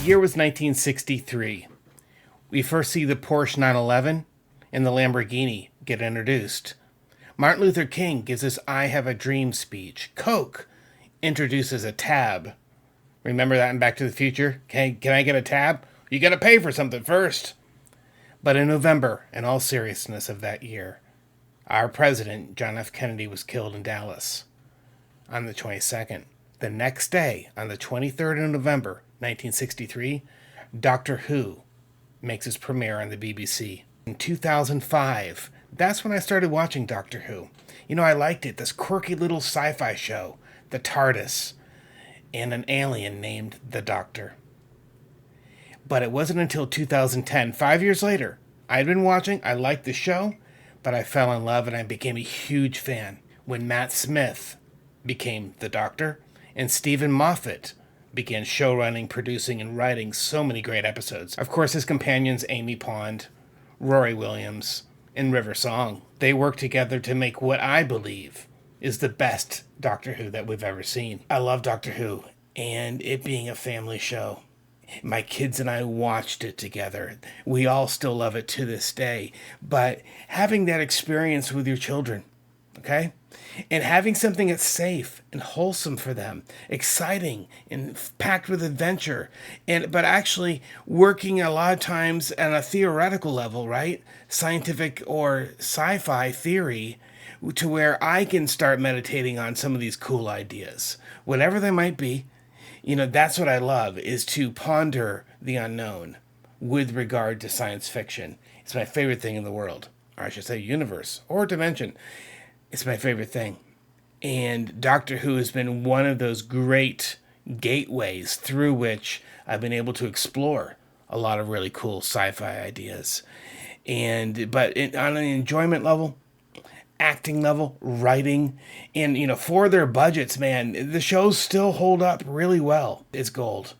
year was 1963. We first see the Porsche 911 and the Lamborghini get introduced. Martin Luther King gives his I Have a Dream speech. Coke introduces a tab. Remember that in Back to the Future? Can I get a tab? You gotta pay for something first. But in November, in all seriousness of that year, our president, John F. Kennedy, was killed in Dallas on the 22nd. The next day, on the 23rd of November, 1963, Doctor Who makes its premiere on the BBC. In 2005, that's when I started watching Doctor Who. You know, I liked it. This quirky little sci-fi show, the TARDIS, and an alien named the Doctor. But it wasn't until 2010, 5 years later, I'd been watching, I liked the show, but I fell in love and I became a huge fan when Matt Smith became the Doctor and Stephen Moffat began showrunning, producing, and writing so many great episodes. Of course, his companions Amy Pond, Rory Williams, and River Song. They worked together to make what I believe is the best Doctor Who that we've ever seen. I love Doctor Who, and it being a family show. My kids and I watched it together. We all still love it to this day. But having that experience with your children, okay? And having something that's safe and wholesome for them, exciting and packed with adventure, but actually working a lot of times at a theoretical level, right? Scientific or sci-fi theory, to where I can start meditating on some of these cool ideas, whatever they might be. You know, that's what I love, is to ponder the unknown with regard to science fiction. It's my favorite thing in the world, or I should say universe or dimension. It's my favorite thing. And Doctor Who has been one of those great gateways through which I've been able to explore a lot of really cool sci-fi ideas. But on an enjoyment level, acting level, writing, and, you know, for their budgets, man, the shows still hold up really well. It's gold.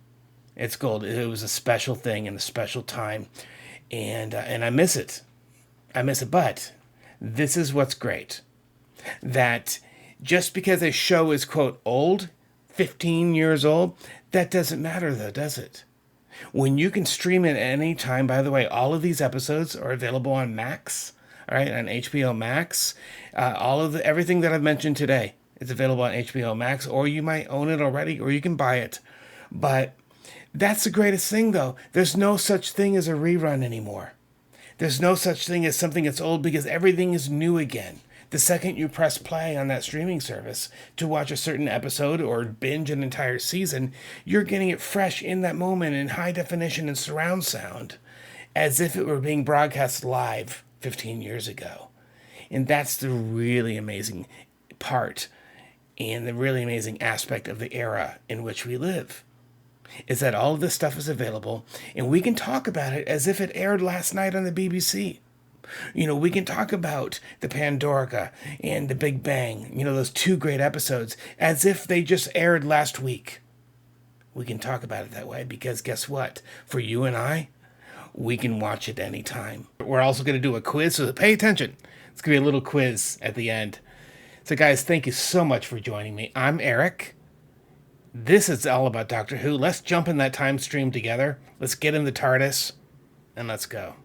It's gold. It was a special thing and a special time, and I miss it. I miss it, but this is what's great. That just because a show is, quote, old, 15 years old, that doesn't matter, though, does it? When you can stream it at any time, by the way, all of these episodes are available on Max. All right, on HBO Max. Everything that I've mentioned today is available on HBO Max, or you might own it already, or you can buy it. But that's the greatest thing, though. There's no such thing as a rerun anymore. There's no such thing as something that's old, because everything is new again. The second you press play on that streaming service to watch a certain episode or binge an entire season, you're getting it fresh in that moment in high definition and surround sound, as if it were being broadcast live 15 years ago. And that's the really amazing part and the really amazing aspect of the era in which we live, is that all of this stuff is available and we can talk about it as if it aired last night on the BBC. You know, we can talk about the Pandorica and the Big Bang, you know, those two great episodes, as if they just aired last week. We can talk about it that way because guess what? For you and I, we can watch it anytime. We're also going to do a quiz, so pay attention. It's going to be a little quiz at the end. So guys, thank you so much for joining me. I'm Eric. This is all about Doctor Who. Let's jump in that time stream together. Let's get in the TARDIS, and let's go.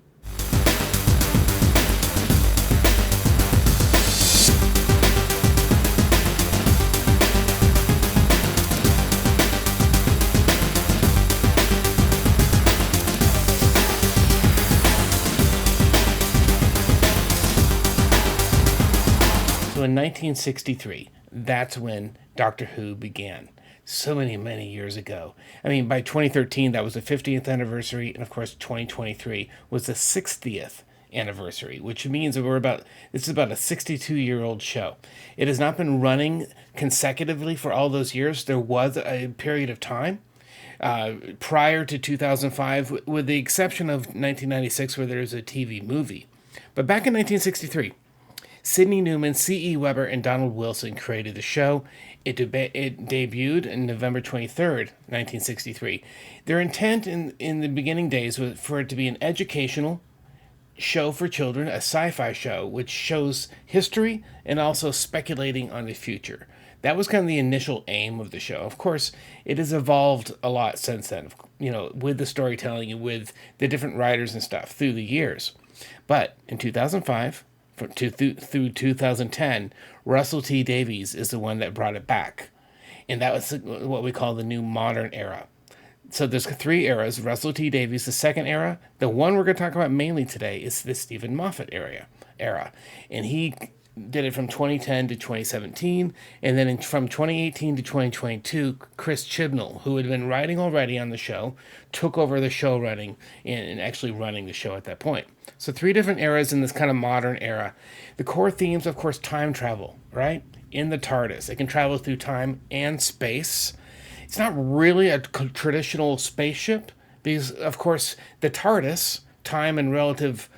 In 1963, that's when Doctor Who began. So many years ago. I mean, by 2013, that was the 50th anniversary, and of course, 2023 was the 60th anniversary, which means that this is about a 62-year-old show. It has not been running consecutively for all those years. There was a period of time prior to 2005, with the exception of 1996, where there was a TV movie. But back in 1963, Sidney Newman, C.E. Weber, and Donald Wilson created the show. It debuted on November 23rd, 1963. Their intent in the beginning days was for it to be an educational show for children, a sci-fi show, which shows history and also speculating on the future. That was kind of the initial aim of the show. Of course, it has evolved a lot since then, with the storytelling and with the different writers and stuff through the years. But in 2005 through 2010, Russell T Davies is the one that brought it back. And that was what we call the new modern era. So there's 3 eras. Russell T Davies, the second era. The one we're going to talk about mainly today is the Stephen Moffat era. And he did it from 2010 to 2017. And then from 2018 to 2022, Chris Chibnall, who had been writing already on the show, took over the show running and actually running the show at that point. So 3 different eras in this kind of modern era. The core themes, of course, time travel, right? In the TARDIS. It can travel through time and space. It's not really a traditional spaceship because, of course, the TARDIS, time and relative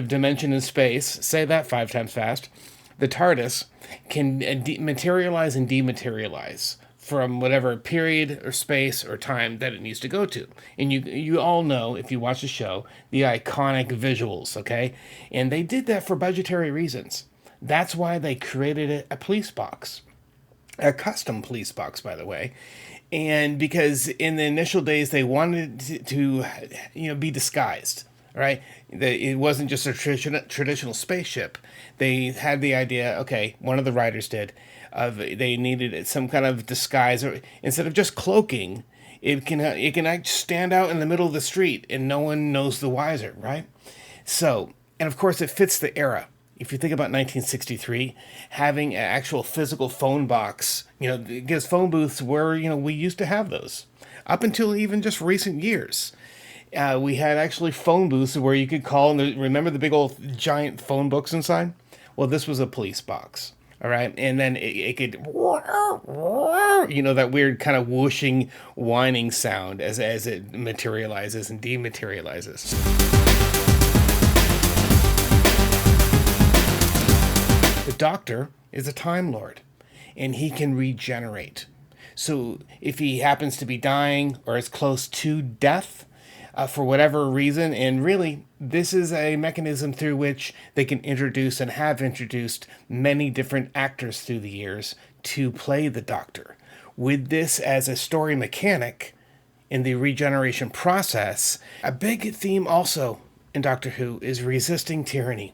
dimension in space, say that 5 times fast, the TARDIS can materialize and dematerialize from whatever period or space or time that it needs to go to. And you all know, if you watch the show, the iconic visuals, okay? And they did that for budgetary reasons. That's why they created a police box. A custom police box, by the way. And because in the initial days, they wanted to be disguised, right? It wasn't just a traditional spaceship. They had the idea, okay, one of the writers did, they needed some kind of disguise, or instead of just cloaking, it can stand out in the middle of the street and no one knows the wiser, right? So, and of course, it fits the era. If you think about 1963, having an actual physical phone box, because phone booths were, we used to have those. Up until even just recent years. We had actually phone booths where you could call, and remember the big old giant phone books inside? Well, this was a police box, all right? And then it could, that weird kind of whooshing, whining sound as it materializes and dematerializes. The Doctor is a Time Lord, and he can regenerate. So if he happens to be dying or is close to death for whatever reason, and really this is a mechanism through which they can introduce and have introduced many different actors through the years to play the Doctor. With this as a story mechanic in the regeneration process, a big theme also in Doctor Who is resisting tyranny.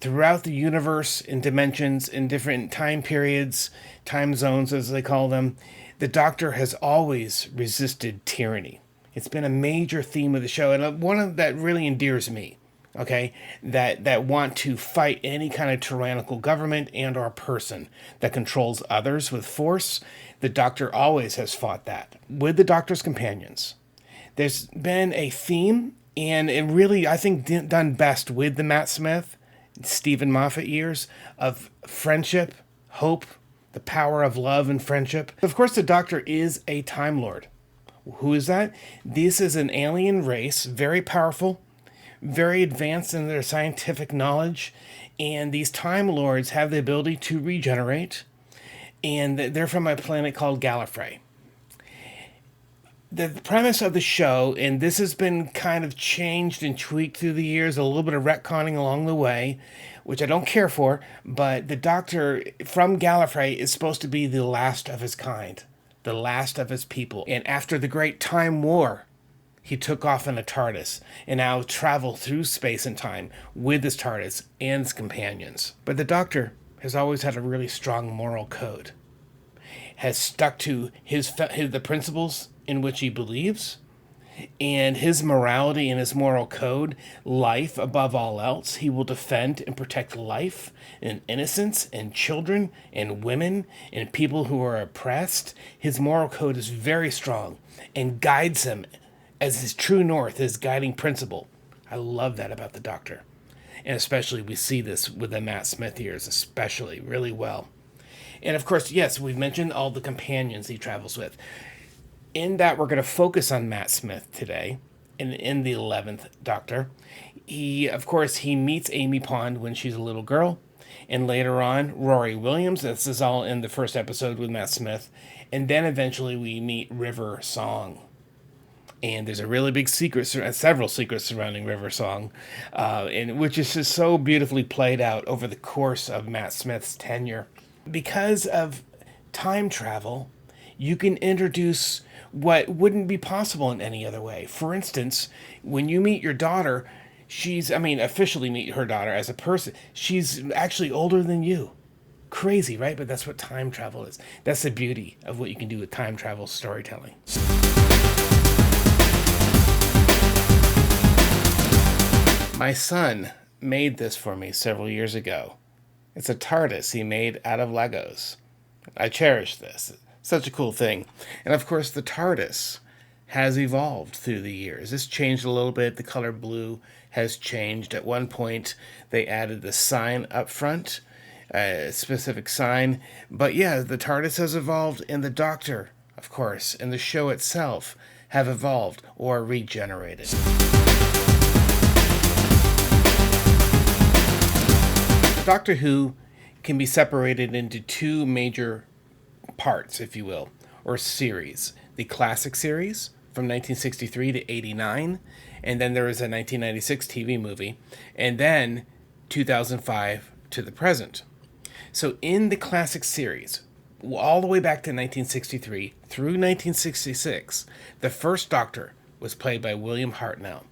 Throughout the universe, in dimensions, in different time periods, time zones as they call them, the Doctor has always resisted tyranny. It's been a major theme of the show, and one that really endears me, okay? That want to fight any kind of tyrannical government and or person that controls others with force. The Doctor always has fought that. With the Doctor's companions, there's been a theme, and it really, I think, done best with the Matt Smith, Stephen Moffat years of friendship, hope, the power of love and friendship. Of course, the Doctor is a Time Lord. Who is that? This is an alien race, very powerful, very advanced in their scientific knowledge, and these Time Lords have the ability to regenerate, and they're from a planet called Gallifrey. The premise of the show, and this has been kind of changed and tweaked through the years, a little bit of retconning along the way, which I don't care for, but the Doctor from Gallifrey is supposed to be the last of his kind, the last of his people. And after the Great Time War, he took off in a TARDIS and now travel through space and time with his TARDIS and his companions. But the Doctor has always had a really strong moral code, has stuck to the principles in which he believes, and his morality and his moral code, life above all else. He will defend and protect life and innocence and children and women and people who are oppressed. His moral code is very strong and guides him as his true north, his guiding principle. I love that about the Doctor. And especially we see this with the Matt Smith years, especially really well. And of course, yes, we've mentioned all the companions he travels with. In that, we're going to focus on Matt Smith today, in the 11th Doctor. He meets Amy Pond when she's a little girl, and later on, Rory Williams. This is all in the first episode with Matt Smith. And then eventually we meet River Song. And there's a really big secret, several secrets surrounding River Song, and which is just so beautifully played out over the course of Matt Smith's tenure Because of time travel, you can introduce what wouldn't be possible in any other way. For instance, when you meet your daughter, officially meet her daughter as a person, she's actually older than you. Crazy, right? But that's what time travel is. That's the beauty of what you can do with time travel storytelling. My son made this for me several years ago. It's a TARDIS he made out of Legos. I cherish this. Such a cool thing. And of course, the TARDIS has evolved through the years. It's changed a little bit. The color blue has changed. At one point, they added the sign up front, a specific sign. But yeah, the TARDIS has evolved, and the Doctor, of course, and the show itself have evolved or regenerated. Doctor Who can be separated into two major parts, if you will, or series. The classic series from 1963 to 89, and then there was a 1996 TV movie, and then 2005 to the present. So in the classic series, all the way back to 1963 through 1966, the first Doctor was played by William Hartnell.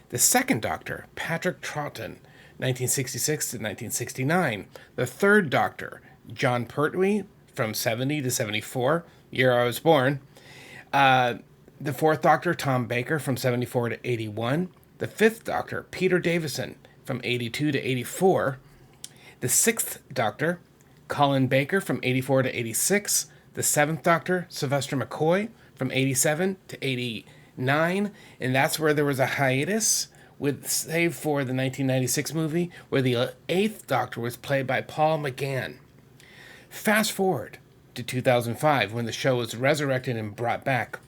The second Doctor, Patrick Troughton, 1966 to 1969. The third Doctor, John Pertwee, from 70 to 74, year I was born. The fourth Doctor, Tom Baker, from 74 to 81. The fifth Doctor, Peter Davison, from 82 to 84. The sixth Doctor, Colin Baker, from 84 to 86. The seventh Doctor, Sylvester McCoy, from 87 to 89. And that's where there was a hiatus, save for the 1996 movie, where the eighth Doctor was played by Paul McGann. Fast forward to 2005, when the show was resurrected and brought back.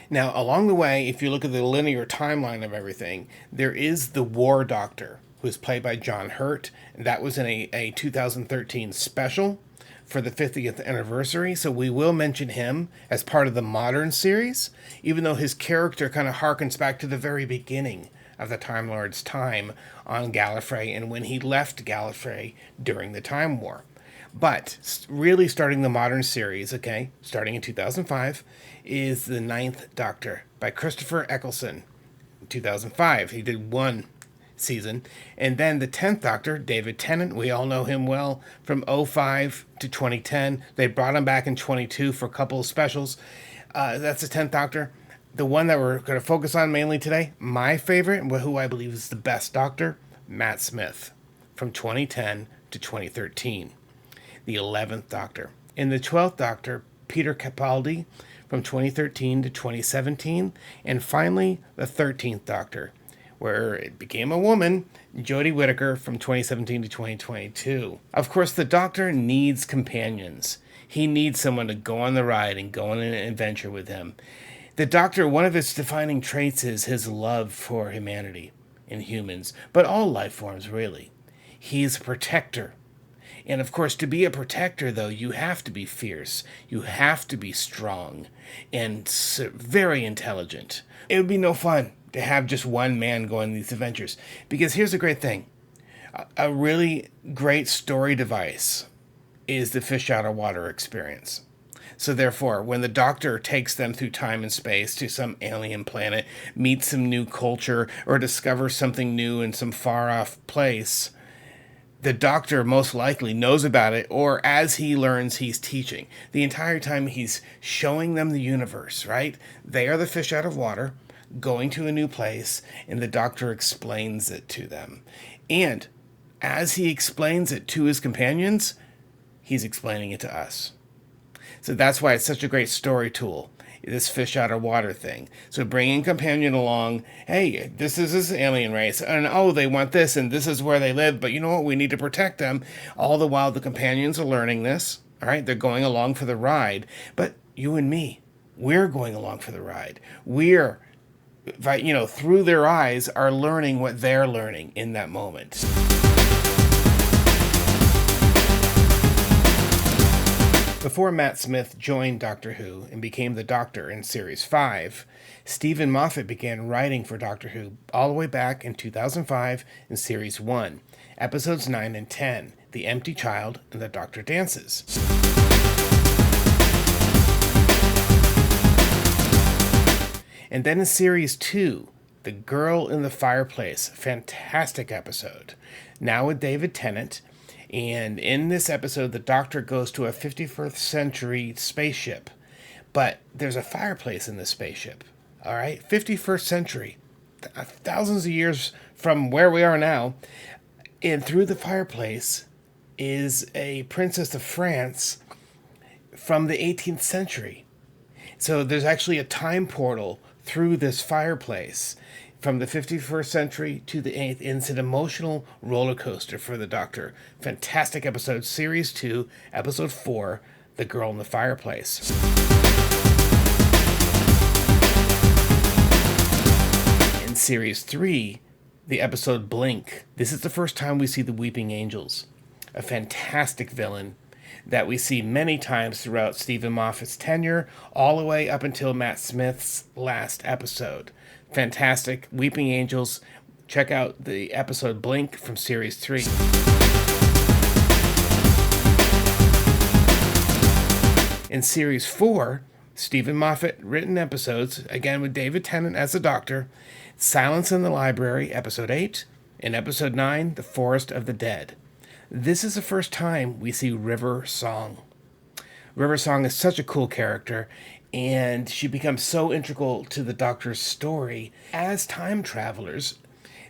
Now, along the way, if you look at the linear timeline of everything, there is the War Doctor, who is played by John Hurt, and that was in a 2013 special for the 50th anniversary, so we will mention him as part of the modern series, even though his character kind of harkens back to the very beginning of the Time Lord's time on Gallifrey and when he left Gallifrey during the Time War. But really starting the modern series, starting in 2005, is the Ninth Doctor by Christopher Eccleston. In 2005, he did one season. And then the 10th Doctor, David Tennant, we all know him well, from 2005 to 2010. They brought him back in 22 for a couple of specials. That's the 10th Doctor. The one that we're going to focus on mainly today, my favorite, and who I believe is the best Doctor, Matt Smith, from 2010 to 2013. The 11th Doctor. In the 12th Doctor, Peter Capaldi, from 2013 to 2017. And finally, the 13th Doctor, where it became a woman, Jodie Whittaker, from 2017 to 2022. Of course, the Doctor needs companions. He needs someone to go on the ride and go on an adventure with him. The Doctor, one of his defining traits is his love for humanity and humans, but all life forms, really. He's a protector. And of course, to be a protector, though, you have to be fierce. You have to be strong and very intelligent. It would be no fun to have just one man go on these adventures. Because here's the great thing. A really great story device is the fish out of water experience. So therefore, when the Doctor takes them through time and space to some alien planet, meets some new culture, or discovers something new in some far-off place, the Doctor most likely knows about it, or as he learns, he's teaching. The entire time he's showing them the universe, right? They are the fish out of water, going to a new place, and the Doctor explains it to them. And as he explains it to his companions, he's explaining it to us. So that's why it's such a great story tool, this fish out of water thing. So bringing companion along, hey, this is this alien race, and oh, they want this, and this is where they live, but you know what, we need to protect them. All the while the companions are learning this, all right, they're going along for the ride. But you and me, we're going along for the ride. We're, through their eyes, are learning what they're learning in that moment. Before Matt Smith joined Doctor Who and became the Doctor in Series 5, Stephen Moffat began writing for Doctor Who all the way back in 2005 in Series 1, Episodes 9 and 10. The Empty Child and the Doctor Dances. And then in Series 2, The Girl in the Fireplace. Fantastic episode. Now with David Tennant. And in this episode, the Doctor goes to a 51st century spaceship. But there's a fireplace in this spaceship. All right? 51st century. Thousands of years from where we are now. And through the fireplace is a princess of France from the 18th century. So there's actually a time portal through this fireplace from the 51st century to the 8th. It's an emotional roller coaster for the Doctor. Fantastic episode, Series 2, Episode 4, The Girl in the Fireplace. In Series 3, the episode Blink. This is the first time we see the Weeping Angels, a fantastic villain that we see many times throughout Stephen Moffat's tenure, all the way up until Matt Smith's last episode. Fantastic. Weeping Angels. Check out the episode Blink from Series 3. In Series 4, Stephen Moffat written episodes, again with David Tennant as the Doctor, Silence in the Library, Episode 8, and Episode 9, The Forest of the Dead. This is the first time we see River Song. River Song is such a cool character, and she becomes so integral to the Doctor's story. As time travelers,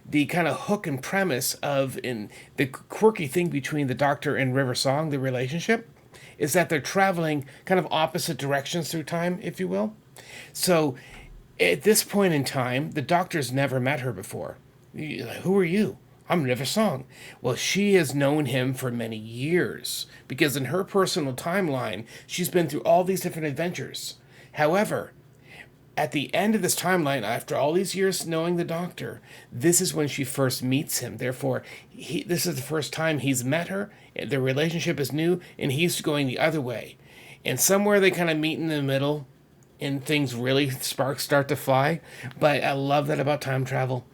the kind of hook and premise of in the quirky thing between the Doctor and River Song, the relationship, is that they're traveling kind of opposite directions through time, if you will. So at this point in time, the Doctor's never met her before. Who are you? I'm River Song. Well, she has known him for many years because in her personal timeline, she's been through all these different adventures. However, at the end of this timeline, after all these years knowing the Doctor, this is when she first meets him. Therefore, this is the first time he's met her. Their relationship is new, and he's going the other way. And somewhere they kind of meet in the middle, and things really sparks start to fly. But I love that about time travel.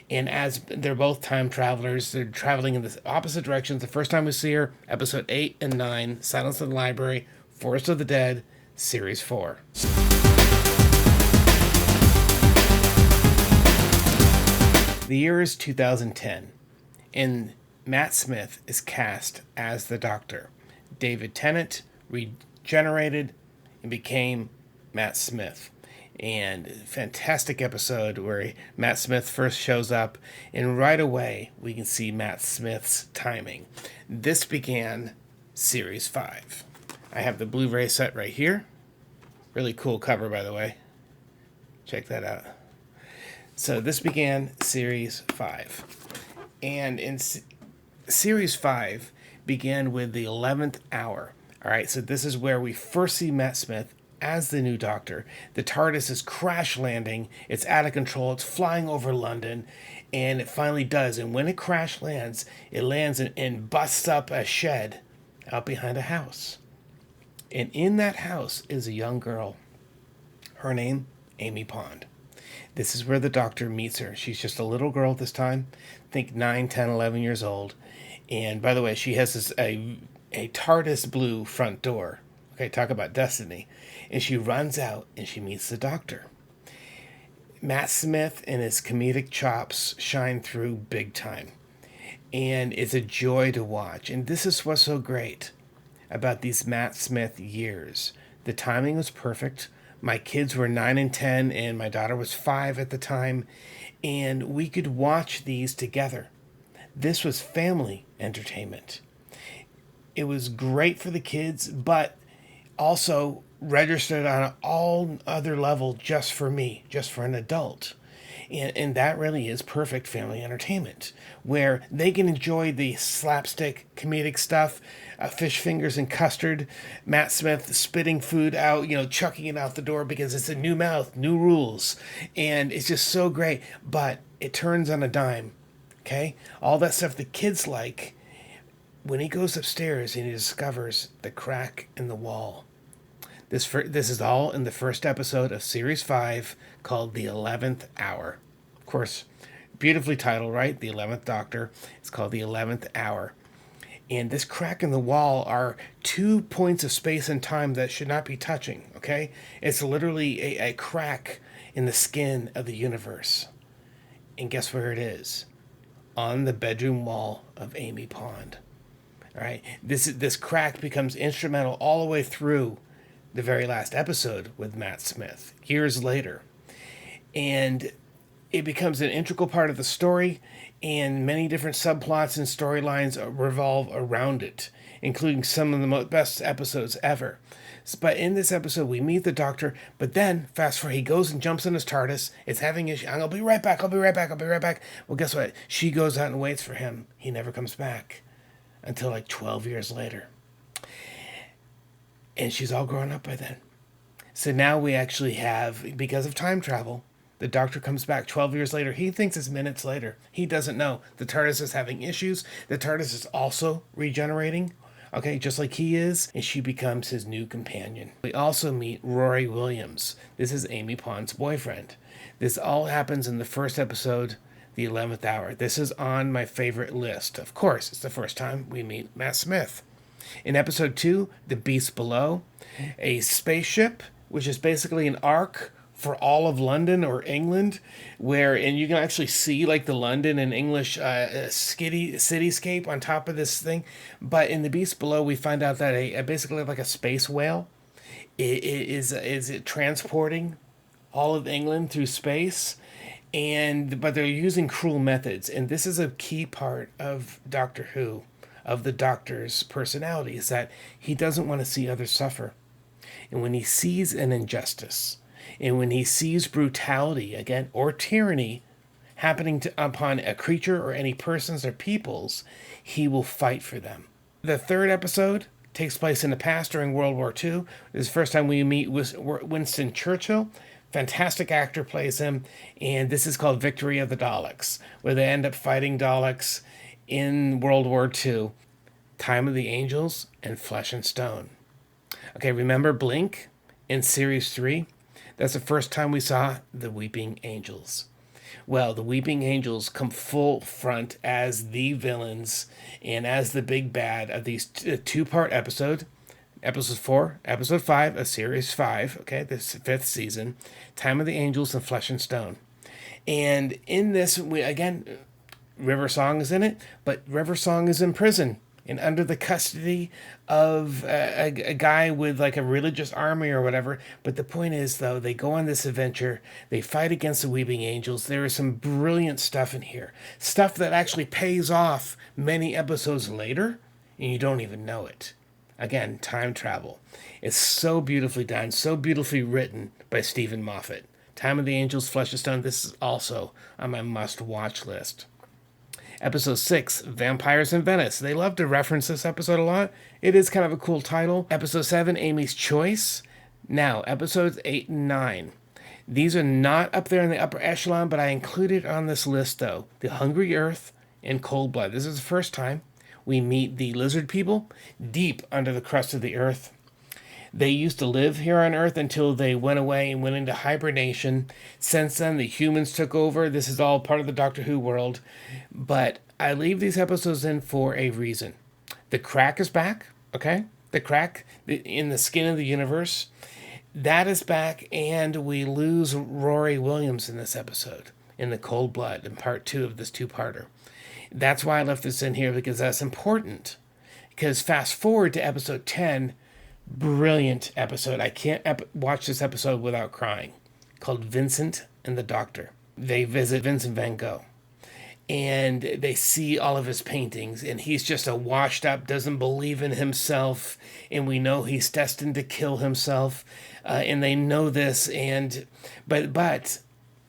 And as they're both time travelers, they're traveling in the opposite directions. The first time we see her, Episode 8 and 9, Silence in the Library, Forest of the Dead, Series 4. The year is 2010, and Matt Smith is cast as the Doctor. David Tennant regenerated and became Matt Smith. And fantastic episode where Matt Smith first shows up, and right away we can see Matt Smith's timing. This began Series 5. I have the Blu-ray set right here. Really cool cover, by the way. Check that out. So this began Series 5. And in Series 5 began with the 11th Hour. All right, so this is where we first see Matt Smith as the new Doctor. The TARDIS is crash landing. It's out of control. It's flying over London. And it finally does. And when it crash lands, it lands and busts up a shed out behind a house. And in that house is a young girl. Her name, Amy Pond. This is where the Doctor meets her. She's just a little girl at this time. I think 9, 10, 11 years old. And by the way, she has a TARDIS blue front door. Okay, talk about destiny. And she runs out and she meets the Doctor. Matt Smith and his comedic chops shine through big time. And it's a joy to watch. And this is what's so great about these Matt Smith years. The timing was perfect. My kids were 9 and 10, and my daughter was 5 at the time. And we could watch these together. This was family entertainment. It was great for the kids, but also registered on all other level just for me, just for an adult. And that really is perfect family entertainment, where they can enjoy the slapstick comedic stuff, fish fingers and custard, Matt Smith spitting food out, chucking it out the door because it's a new mouth, new rules. And it's just so great, but it turns on a dime, okay? All that stuff the kids like, when he goes upstairs and he discovers the crack in the wall. This is all in the first episode of Series 5 called The 11th Hour. Of course, beautifully titled, right? The 11th Doctor. It's called The 11th Hour. And this crack in the wall are 2 points of space and time that should not be touching, okay? It's literally a crack in the skin of the universe. And guess where it is? On the bedroom wall of Amy Pond. All right? This crack becomes instrumental all the way through the very last episode with Matt Smith, years later. And it becomes an integral part of the story, and many different subplots and storylines revolve around it, including some of the best episodes ever. But in this episode, we meet the Doctor, but then, fast forward, he goes and jumps in his TARDIS. It's having issues. I'll be right back. Well, guess what? She goes out and waits for him. He never comes back until like 12 years later. And she's all grown up by then. So now we actually have, because of time travel, the Doctor comes back 12 years later. He thinks it's minutes later. He doesn't know. The TARDIS is having issues. The TARDIS is also regenerating, okay, just like he is. And she becomes his new companion. We also meet Rory Williams. This is Amy Pond's boyfriend. This all happens in the first episode, The 11th Hour. This is on my favorite list. Of course, it's the first time we meet Matt Smith. In episode 2, The Beast Below, a spaceship, which is basically an ark for all of London or England, and you can actually see like the London and English cityscape on top of this thing. But in The Beast Below, we find out that basically like a space whale is it transporting all of England through space, but they're using cruel methods, and this is a key part of Doctor Who, of the Doctor's personality, is that he doesn't want to see others suffer. And when he sees an injustice, and when he sees brutality, again, or tyranny happening upon a creature or any persons or peoples, he will fight for them. The third episode takes place in the past during World War II. This is the first time we meet Winston Churchill. Fantastic actor plays him. And this is called Victory of the Daleks, where they end up fighting Daleks in World War II. Time of the Angels and Flesh and Stone. Okay, remember Blink in Series 3? That's the first time we saw the Weeping Angels. Well, the Weeping Angels come full front as the villains and as the big bad of these two-part episode. Episode 4, Episode 5 of Series 5, okay, this 5th season, Time of the Angels and Flesh and Stone. And in this, River Song is in it, but River Song is in prison and under the custody of a guy with like a religious army or whatever. But the point is, though, they go on this adventure. They fight against the Weeping Angels. There is some brilliant stuff in here. Stuff that actually pays off many episodes later, and you don't even know it. Again, time travel. It's so beautifully done, so beautifully written by Stephen Moffat. Time of the Angels, Flesh and Stone, this is also on my must-watch list. Episode 6, Vampires in Venice. They love to reference this episode a lot. It is kind of a cool title. Episode 7, Amy's Choice. Now, episodes 8 and 9. These are not up there in the upper echelon, but I included on this list, though. The Hungry Earth and Cold Blood. This is the first time we meet the lizard people deep under the crust of the earth. They used to live here on Earth until they went away and went into hibernation. Since then, the humans took over. This is all part of the Doctor Who world. But I leave these episodes in for a reason. The crack is back, okay? The crack in the skin of the universe. That is back, and we lose Rory Williams in this episode, in the Cold Blood, in part 2 of this two-parter. That's why I left this in here, because that's important. Because fast forward to episode 10, brilliant episode. I can't watch this episode without crying. Called Vincent and the Doctor. They visit Vincent van Gogh. And they see all of his paintings. And he's just a washed up, doesn't believe in himself. And we know he's destined to kill himself. And they know this. But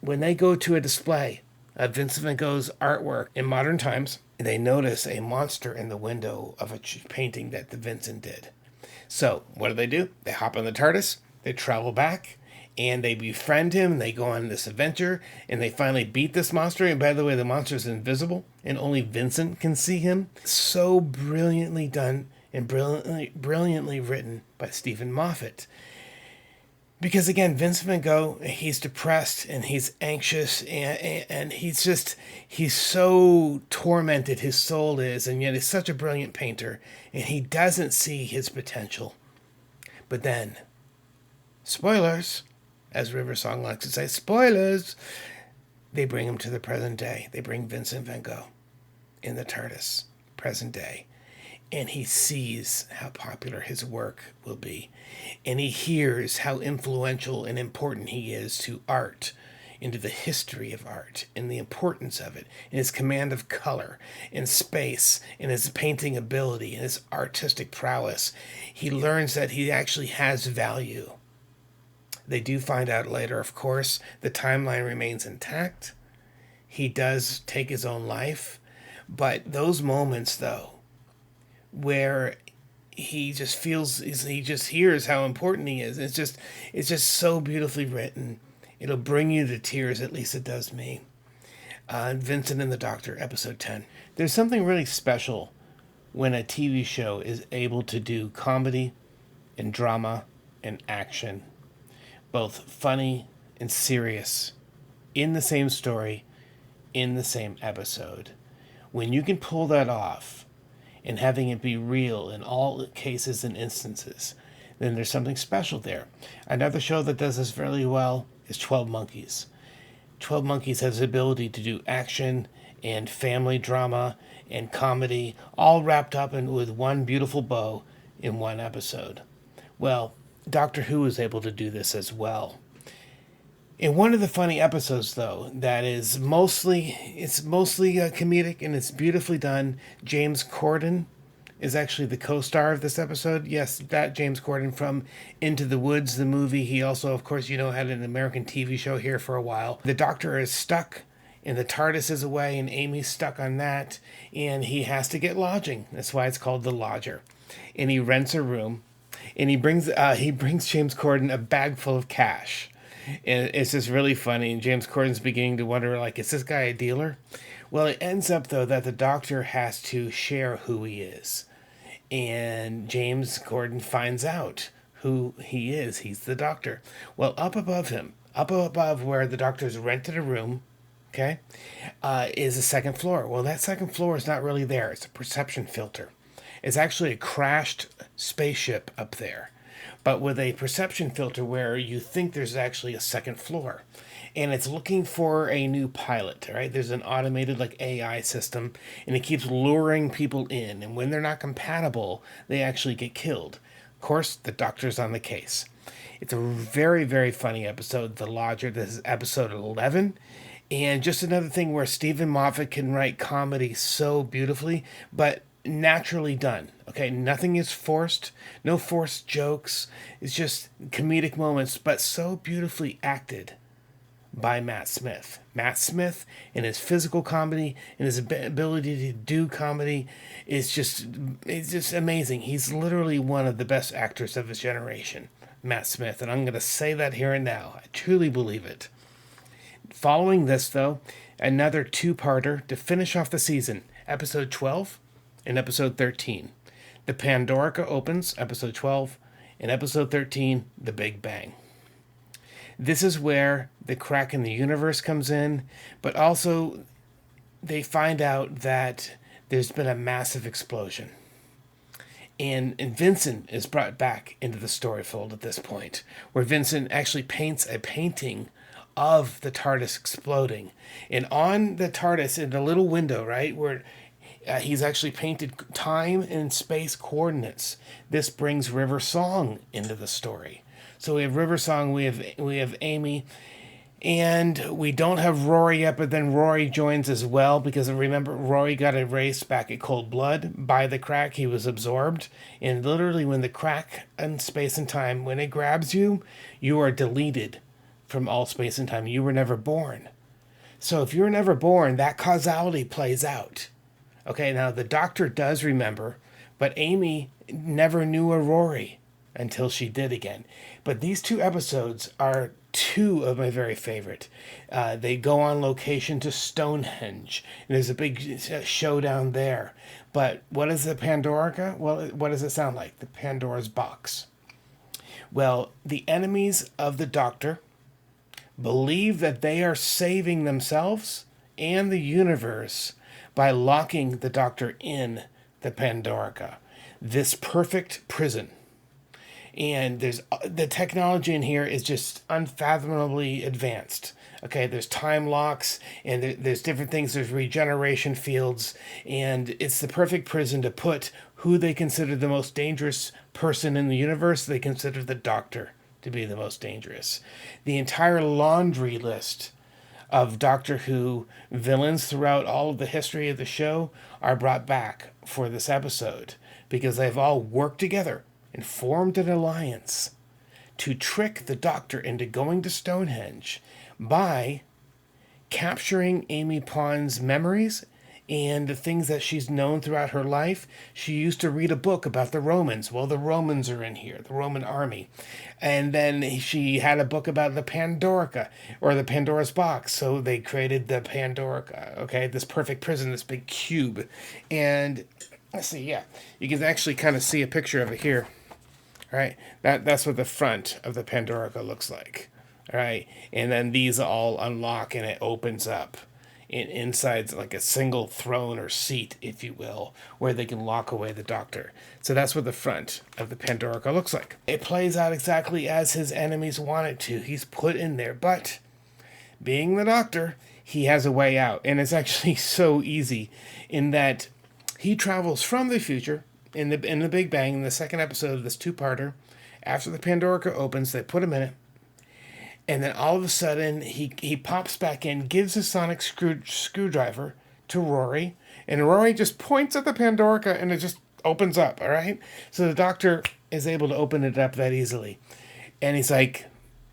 when they go to a display of Vincent van Gogh's artwork in modern times, they notice a monster in the window of a painting that the Vincent did. So, what do? They hop on the TARDIS, they travel back, and they befriend him, and they go on this adventure, and they finally beat this monster. And by the way, the monster's invisible, and only Vincent can see him. So brilliantly done, and brilliantly written by Stephen Moffat. Because again, Vincent Van Gogh, he's depressed and he's anxious and he's so tormented, his soul is, and yet he's such a brilliant painter and he doesn't see his potential. But then, spoilers, as River Song likes to say, spoilers, they bring him to the present day. They bring Vincent Van Gogh in the TARDIS, present day. And he sees how popular his work will be. And he hears how influential and important he is to art, into the history of art, and the importance of it, and his command of color, and space, and his painting ability, and his artistic prowess. He learns that he actually has value. They do find out later, of course, the timeline remains intact. He does take his own life. But those moments, though, where he just feels, he just hears how important he is. It's just so beautifully written. It'll bring you to tears, at least it does me. Vincent and the Doctor, episode 10. There's something really special when a TV show is able to do comedy and drama and action, both funny and serious, in the same story, in the same episode. When you can pull that off, and having it be real in all cases and instances, then there's something special there. Another show that does this fairly well is 12 Monkeys. 12 Monkeys has the ability to do action and family drama and comedy, all wrapped up in with one beautiful bow in one episode. Well, Doctor Who is able to do this as well. In one of the funny episodes, though, that is mostly comedic and it's beautifully done, James Corden is actually the co-star of this episode. Yes, that James Corden from Into the Woods, the movie. He also, of course, had an American TV show here for a while. The Doctor is stuck and the TARDIS is away and Amy's stuck on that and he has to get lodging. That's why it's called The Lodger. And he rents a room and he brings James Corden a bag full of cash. And it's just really funny. And James Corden's beginning to wonder, like, is this guy a dealer? Well, it ends up, though, that the Doctor has to share who he is. And James Corden finds out who he is. He's the Doctor. Well, up above him, up above where the Doctor's rented a room, okay, is a second floor. Well, that second floor is not really there. It's a perception filter. It's actually a crashed spaceship up there, but with a perception filter where you think there's actually a second floor. And it's looking for a new pilot, right? There's an automated AI system, and it keeps luring people in. And when they're not compatible, they actually get killed. Of course, the Doctor's on the case. It's a very, very funny episode, The Lodger. This is episode 11. And just another thing where Stephen Moffat can write comedy so beautifully, but naturally done. Okay, nothing is forced, no forced jokes. It's just comedic moments, but so beautifully acted by Matt Smith. Matt Smith and his physical comedy and his ability to do comedy is just amazing. He's literally one of the best actors of his generation, Matt Smith, and I'm going to say that here and now. I truly believe it. Following this, though, another two-parter to finish off the season, episode 12 and episode 13. The Pandorica Opens, episode 12, and episode 13, The Big Bang. This is where the crack in the universe comes in, but also they find out that there's been a massive explosion. And Vincent is brought back into the story fold at this point, where Vincent actually paints a painting of the TARDIS exploding. And on the TARDIS, in the little window, right, where he's actually painted time and space coordinates. This brings River Song into the story. So we have River Song, we have Amy, and we don't have Rory yet, but then Rory joins as well, because remember, Rory got erased back at Cold Blood by the crack. He was absorbed, and literally when the crack in space and time, when it grabs you, you are deleted from all space and time. You were never born. So if you were never born, that causality plays out. Okay, now the Doctor does remember, but Amy never knew a Rory until she did again. But these two episodes are two of my very favorite. They go on location to Stonehenge, and there's a big showdown there. But what is the Pandorica? Well, what does it sound like? The Pandora's box. Well, the enemies of the Doctor believe that they are saving themselves and the universe by locking the Doctor in the Pandorica, this perfect prison. And there's the technology in here is just unfathomably advanced. Okay, there's time locks, and there's different things. There's regeneration fields, and it's the perfect prison to put who they consider the most dangerous person in the universe. They consider the Doctor to be the most dangerous. The entire laundry list of Doctor Who villains throughout all of the history of the show are brought back for this episode because they've all worked together and formed an alliance to trick the Doctor into going to Stonehenge by capturing Amy Pond's memories and the things that she's known throughout her life. She used to read a book about the Romans. Well, the Romans are in here, the Roman army. And then she had a book about the Pandorica, or the Pandora's box. So they created the Pandorica, okay? This perfect prison, this big cube. And let's see, yeah. You can actually kind of see a picture of it here. All right, that's what the front of the Pandorica looks like. All right, and then these all unlock and it opens up. And inside's like a single throne or seat, if you will, where they can lock away the Doctor. So that's what the front of the Pandorica looks like. It plays out exactly as his enemies want it to. He's put in there, but being the Doctor, he has a way out. And it's actually so easy in that he travels from the future. In the Big Bang, in the second episode of this two-parter, after the Pandorica opens, they put him in it, and then all of a sudden he pops back in, gives a sonic screwdriver to Rory, and Rory just points at the Pandorica and it just opens up. All right, so the Doctor is able to open it up that easily, and he's like,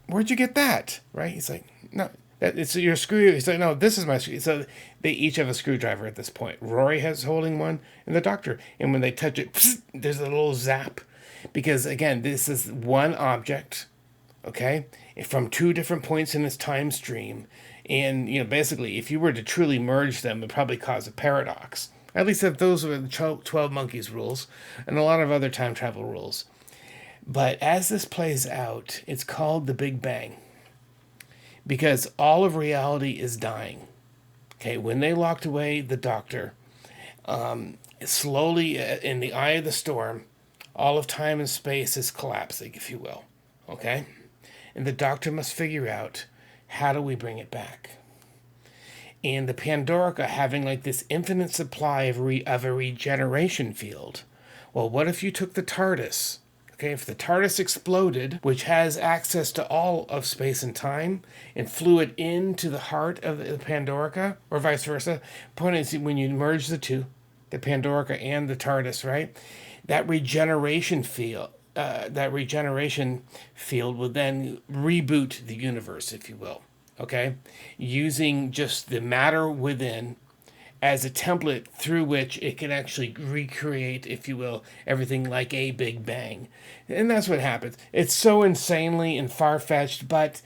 "Where'd you get that?" Right? He's like, "No." It's your screw. He's like, "No, this is my screw." So they each have a screwdriver at this point. Rory has holding one, and the Doctor. And when they touch it, psst, there's a little zap. Because, again, this is one object, okay, from two different points in this time stream. And, basically, if you were to truly merge them, it would probably cause a paradox. At least if those were the 12 Monkeys rules, and a lot of other time travel rules. But as this plays out, it's called the Big Bang. Because all of reality is dying. Okay, when they locked away the Doctor, slowly in the eye of the storm, all of time and space is collapsing, if you will. Okay? And the Doctor must figure out, how do we bring it back? And the Pandorica having like this infinite supply of a regeneration field. Well, what if you took the TARDIS? Okay, if the TARDIS exploded, which has access to all of space and time, and flew it into the heart of the Pandorica, or vice versa, point is when you merge the two, the Pandorica and the TARDIS, right? That regeneration field would then reboot the universe, if you will. Okay, using just the matter within as a template through which it can actually recreate, if you will, everything like a Big Bang. And that's what happens. It's so insanely and far-fetched, but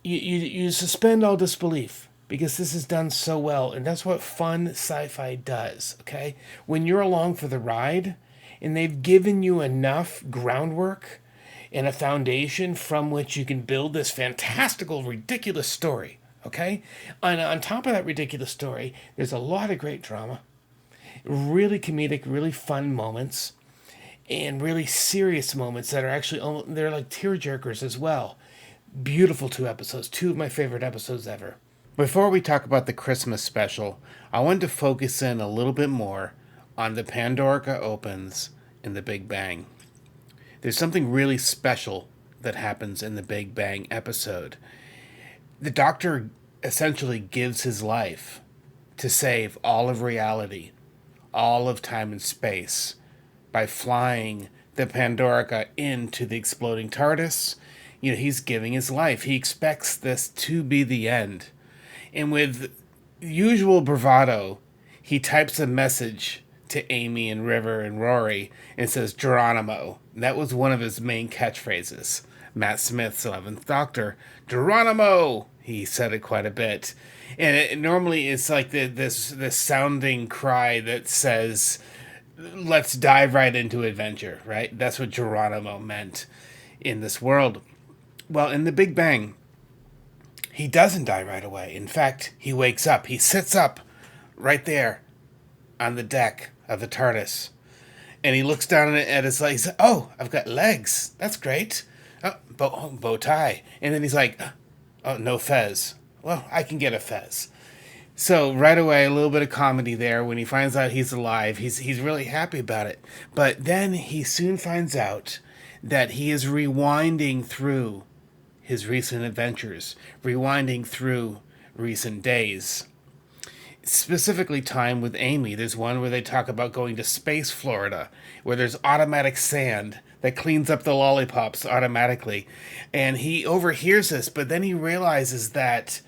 you suspend all disbelief because this is done so well, and that's what fun sci-fi does, okay? When you're along for the ride, and they've given you enough groundwork and a foundation from which you can build this fantastical, ridiculous story. Okay? And on top of that ridiculous story, there's a lot of great drama, really comedic, really fun moments, and really serious moments that are actually, they're like tearjerkers as well. Beautiful two episodes, two of my favorite episodes ever. Before we talk about the Christmas special, I wanted to focus in a little bit more on the Pandorica Opens in the Big Bang. There's something really special that happens in the Big Bang episode. The Doctor essentially gives his life to save all of reality, all of time and space, by flying the Pandorica into the exploding TARDIS. He's giving his life. He expects this to be the end. And with usual bravado, he types a message to Amy and River and Rory and says, "Geronimo." That was one of his main catchphrases. Matt Smith's 11th Doctor, "Geronimo!" He said it quite a bit. And it normally it's like this sounding cry that says, "Let's dive right into adventure," right? That's what Geronimo meant. in this world. Well, in the Big Bang, he doesn't die right away. In fact, he wakes up. He sits up right there on the deck of the TARDIS. And he looks down at his legs. He says, "Oh, I've got legs. That's great. Oh, bow tie." And then he's like, "Oh, no fez. Well, I can get a fez." So right away, a little bit of comedy there. When he finds out he's alive, he's really happy about it. But then he soon finds out that he is rewinding through his recent adventures, rewinding through recent days. Specifically time with Amy. There's one where they talk about going to Space Florida, where there's automatic sand that cleans up the lollipops automatically. And he overhears this, but then he realizes that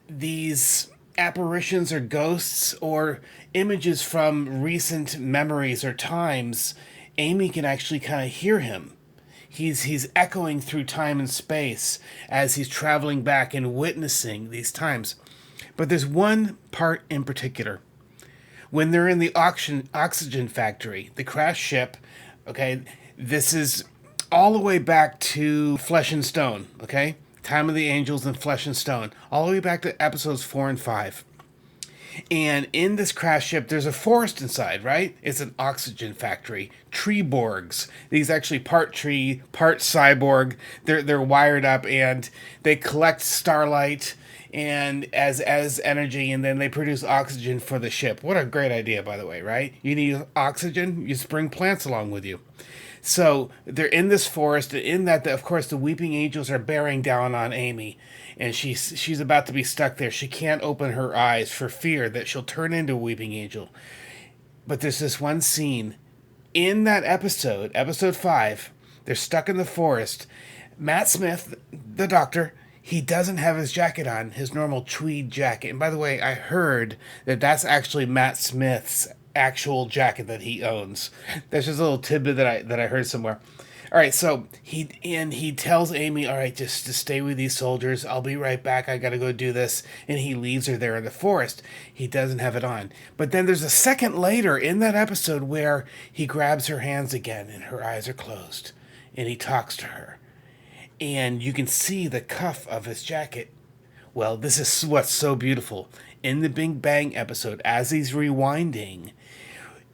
these apparitions or ghosts or images from recent memories or times, Amy can actually kind of hear him. He's echoing through time and space as he's traveling back and witnessing these times. But there's one part in particular. When they're in the oxygen factory, the crashed ship, okay, this is all the way back to Flesh and Stone, okay? Time of the Angels and Flesh and Stone, all the way back to episodes 4 and 5. And in this crash ship, there's a forest inside, right? It's an oxygen factory. Treeborgs. These actually part tree, part cyborg. They're wired up and they collect starlight and as energy, and then they produce oxygen for the ship. What a great idea, by the way, right? You need oxygen, you just bring plants along with you. So they're in this forest, and in that, of course, the weeping angels are bearing down on Amy, and she's about to be stuck there. She can't open her eyes for fear that she'll turn into a weeping angel. But there's this one scene in that episode, episode 5, they're stuck in the forest. Matt Smith, the doctor, he doesn't have his jacket on, his normal tweed jacket. And by the way, I heard that that's actually Matt Smith's actual jacket that he owns. That's just a little tidbit that I heard somewhere. All right, so he tells Amy, "All right, just to stay with these soldiers. I'll be right back. I got to go do this." And he leaves her there in the forest. He doesn't have it on. But then there's a second later in that episode where he grabs her hands again and her eyes are closed and he talks to her. And you can see the cuff of his jacket. Well, this is what's so beautiful. In the Big Bang episode, as he's rewinding,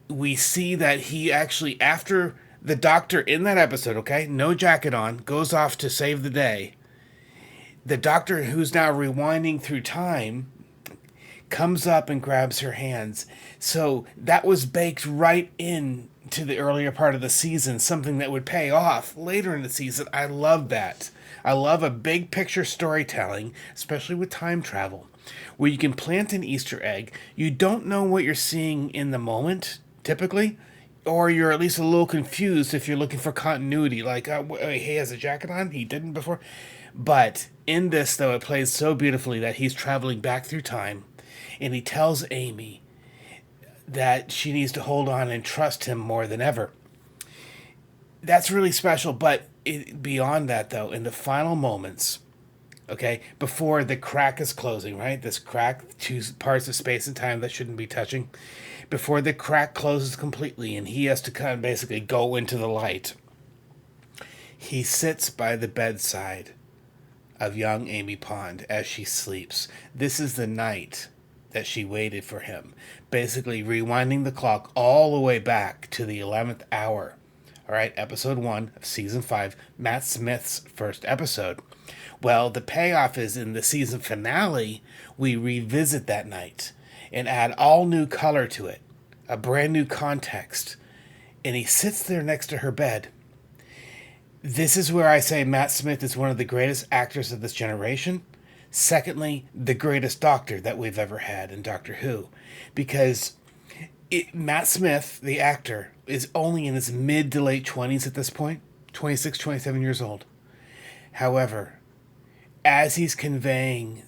we see that he actually, after the doctor in that episode, okay, no jacket on, goes off to save the day. The doctor, who's now rewinding through time, comes up and grabs her hands. So that was baked right in to the earlier part of the season, something that would pay off later in the season. I love that. I love a big picture storytelling, especially with time travel, where you can plant an Easter egg. You don't know what you're seeing in the moment, typically, or you're at least a little confused if you're looking for continuity, like, he has a jacket on, he didn't before. But in this, though, it plays so beautifully that he's traveling back through time, and he tells Amy that she needs to hold on and trust him more than ever. That's really special, but beyond that, though, in the final moments, okay, before the crack is closing, right? This crack, two parts of space and time that shouldn't be touching, before the crack closes completely and he has to kind of basically go into the light, he sits by the bedside of young Amy Pond as she sleeps. This is the night that she waited for him, basically rewinding the clock all the way back to the 11th hour. All right, episode 1 of season 5, Matt Smith's first episode. Well, the payoff is in the season finale, we revisit that night and add all new color to it, a brand new context. And he sits there next to her bed. This is where I say Matt Smith is one of the greatest actors of this generation. Secondly, the greatest doctor that we've ever had in Doctor Who. Because Matt Smith, the actor, is only in his mid to late 20s at this point. 26, 27 years old. However, as he's conveying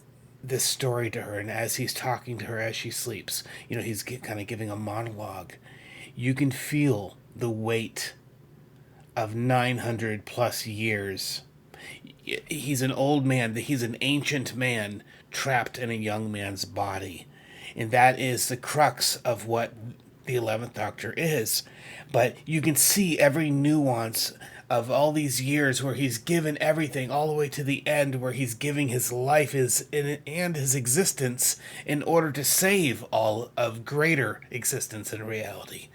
this story to her and as he's talking to her as she sleeps, he's kind of giving a monologue. You can feel the weight of 900 plus years. He's an old man. He's an ancient man trapped in a young man's body. And that is the crux of what the 11th Doctor is. But you can see every nuance of all these years where he's given everything all the way to the end, where he's giving his life and his existence in order to save all of greater existence and reality.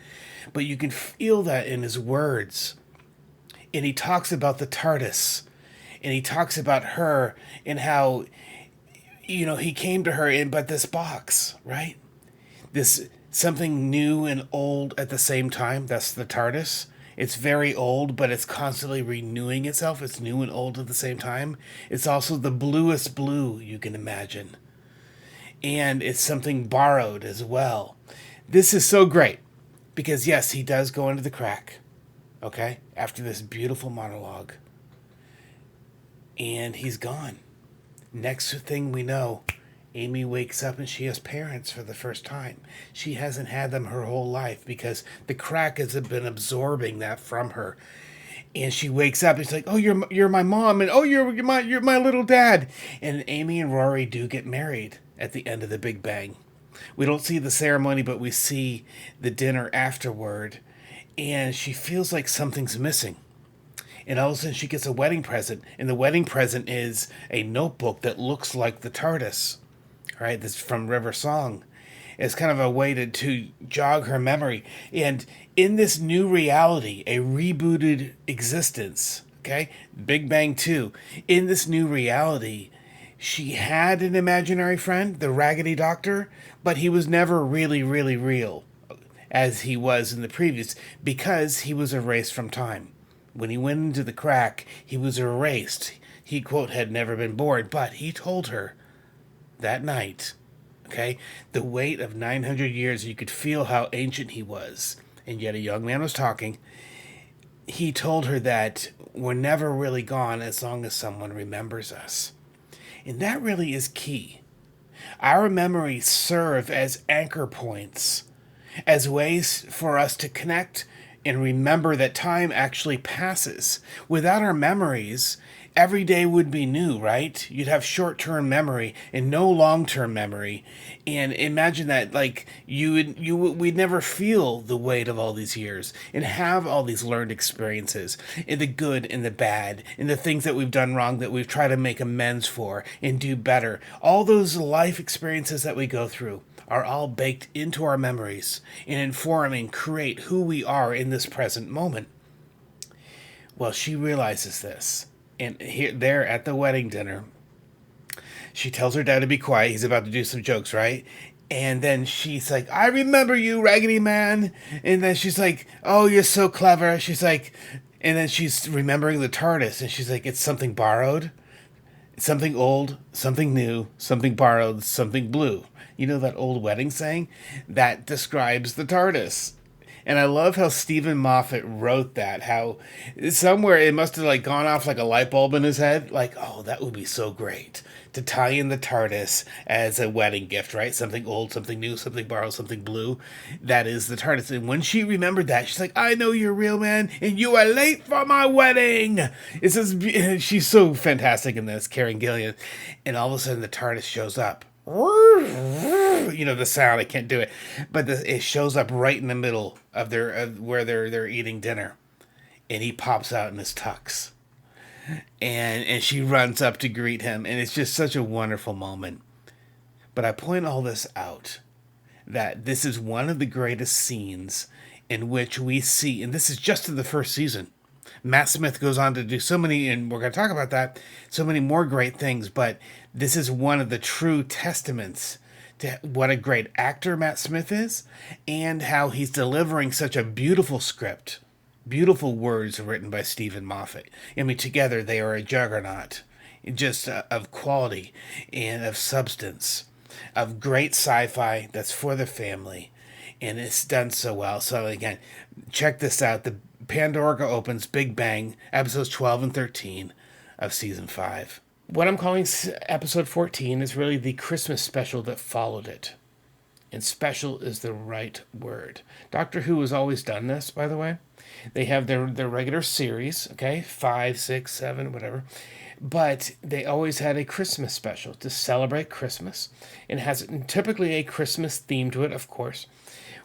But you can feel that in his words. And he talks about the TARDIS, and he talks about her and how, he came to her in but this box, right? This something new and old at the same time. That's the TARDIS. It's very old, but it's constantly renewing itself. It's new and old at the same time. It's also the bluest blue you can imagine. And it's something borrowed as well. This is so great because, yes, he does go into the crack, okay, after this beautiful monologue. And he's gone. Next thing we know, Amy wakes up and she has parents for the first time. She hasn't had them her whole life because the crack has been absorbing that from her. And she wakes up and she's like, "Oh, you're my mom," and "Oh, you're my little dad." And Amy and Rory do get married at the end of the Big Bang. We don't see the ceremony, but we see the dinner afterward. And she feels like something's missing. And all of a sudden she gets a wedding present. And the wedding present is a notebook that looks like the TARDIS. Right? This is from River Song. It's kind of a way to jog her memory. And in this new reality, a rebooted existence, okay? Big Bang 2. In this new reality, she had an imaginary friend, the Raggedy Doctor, but he was never really, really real as he was in the previous because he was erased from time. When he went into the crack, he was erased. He, quote, had never been born, but he told her that night, okay, the weight of 900 years, you could feel how ancient he was, and yet a young man was talking. He told her that we're never really gone as long as someone remembers us. And that really is key. Our memories serve as anchor points, as ways for us to connect and remember that time actually passes. Without our memories, every day would be new, right? You'd have short-term memory and no long-term memory. And imagine that, like, we'd never feel the weight of all these years and have all these learned experiences, and the good and the bad, and the things that we've done wrong that we've tried to make amends for and do better. All those life experiences that we go through are all baked into our memories and inform and create who we are in this present moment. Well, she realizes this. And there at the wedding dinner, she tells her dad to be quiet. He's about to do some jokes, right? And then she's like, "I remember you, Raggedy Man." And then she's like, "Oh, you're so clever." She's like, and then she's remembering the TARDIS. And she's like, "It's something borrowed, something old, something new, something borrowed, something blue." You know that old wedding saying? That describes the TARDIS. And I love how Stephen Moffat wrote that, how somewhere it must have like gone off like a light bulb in his head. Like, oh, that would be so great to tie in the TARDIS as a wedding gift, right? Something old, something new, something borrowed, something blue. That is the TARDIS. And when she remembered that, she's like, "I know you're real, man, and you are late for my wedding." It's just, she's so fantastic in this, Karen Gillan. And all of a sudden the TARDIS shows up. You know the sound, I can't do it, but it shows up right in the middle of where they're eating dinner, and he pops out in his tux, and she runs up to greet him, and it's just such a wonderful moment. But I point all this out that this is one of the greatest scenes in which we see, and this is just in the first season. Matt Smith goes on to do so many, and we're going to talk about that, so many more great things, but this is one of the true testaments to what a great actor Matt Smith is, and how he's delivering such a beautiful script, beautiful words written by Stephen Moffat. I mean, together they are a juggernaut, just of quality and of substance, of great sci-fi that's for the family, and it's done so well. So again, check this out, the Pandorica Opens, Big Bang, episodes 12 and 13 of season 5. What I'm calling episode 14 is really the Christmas special that followed it. And special is the right word. Doctor Who has always done this, by the way. They have their regular series, okay, 5, 6, 7, whatever. But they always had a Christmas special to celebrate Christmas. It has typically a Christmas theme to it, of course.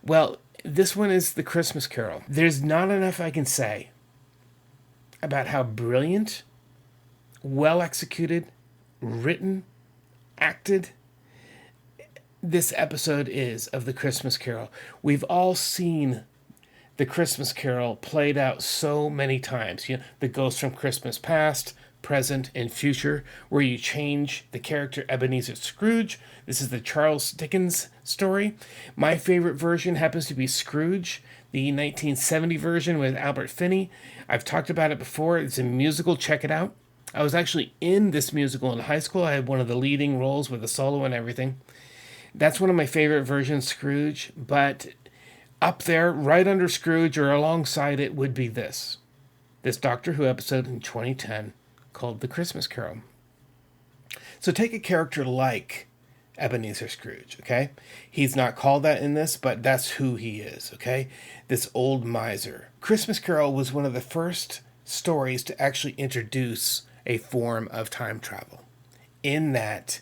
Well, this one is the Christmas Carol. There's not enough I can say about how brilliant, well executed, written, acted this episode is of The Christmas Carol. We've all seen The Christmas Carol played out so many times. You know, the Ghost from Christmas Past, Present, and Future, where you change the character Ebenezer Scrooge. This is the Charles Dickens story. My favorite version happens to be Scrooge, the 1970 version with Albert Finney. I've talked about it before. It's a musical. Check it out. I was actually in this musical in high school. I had one of the leading roles with a solo and everything. That's one of my favorite versions, Scrooge. But up there, right under Scrooge or alongside it, would be this Doctor Who episode in 2010 called The Christmas Carol. So take a character like Ebenezer Scrooge, okay? He's not called that in this, but that's who he is, okay? This old miser. Christmas Carol was one of the first stories to actually introduce a form of time travel. In that,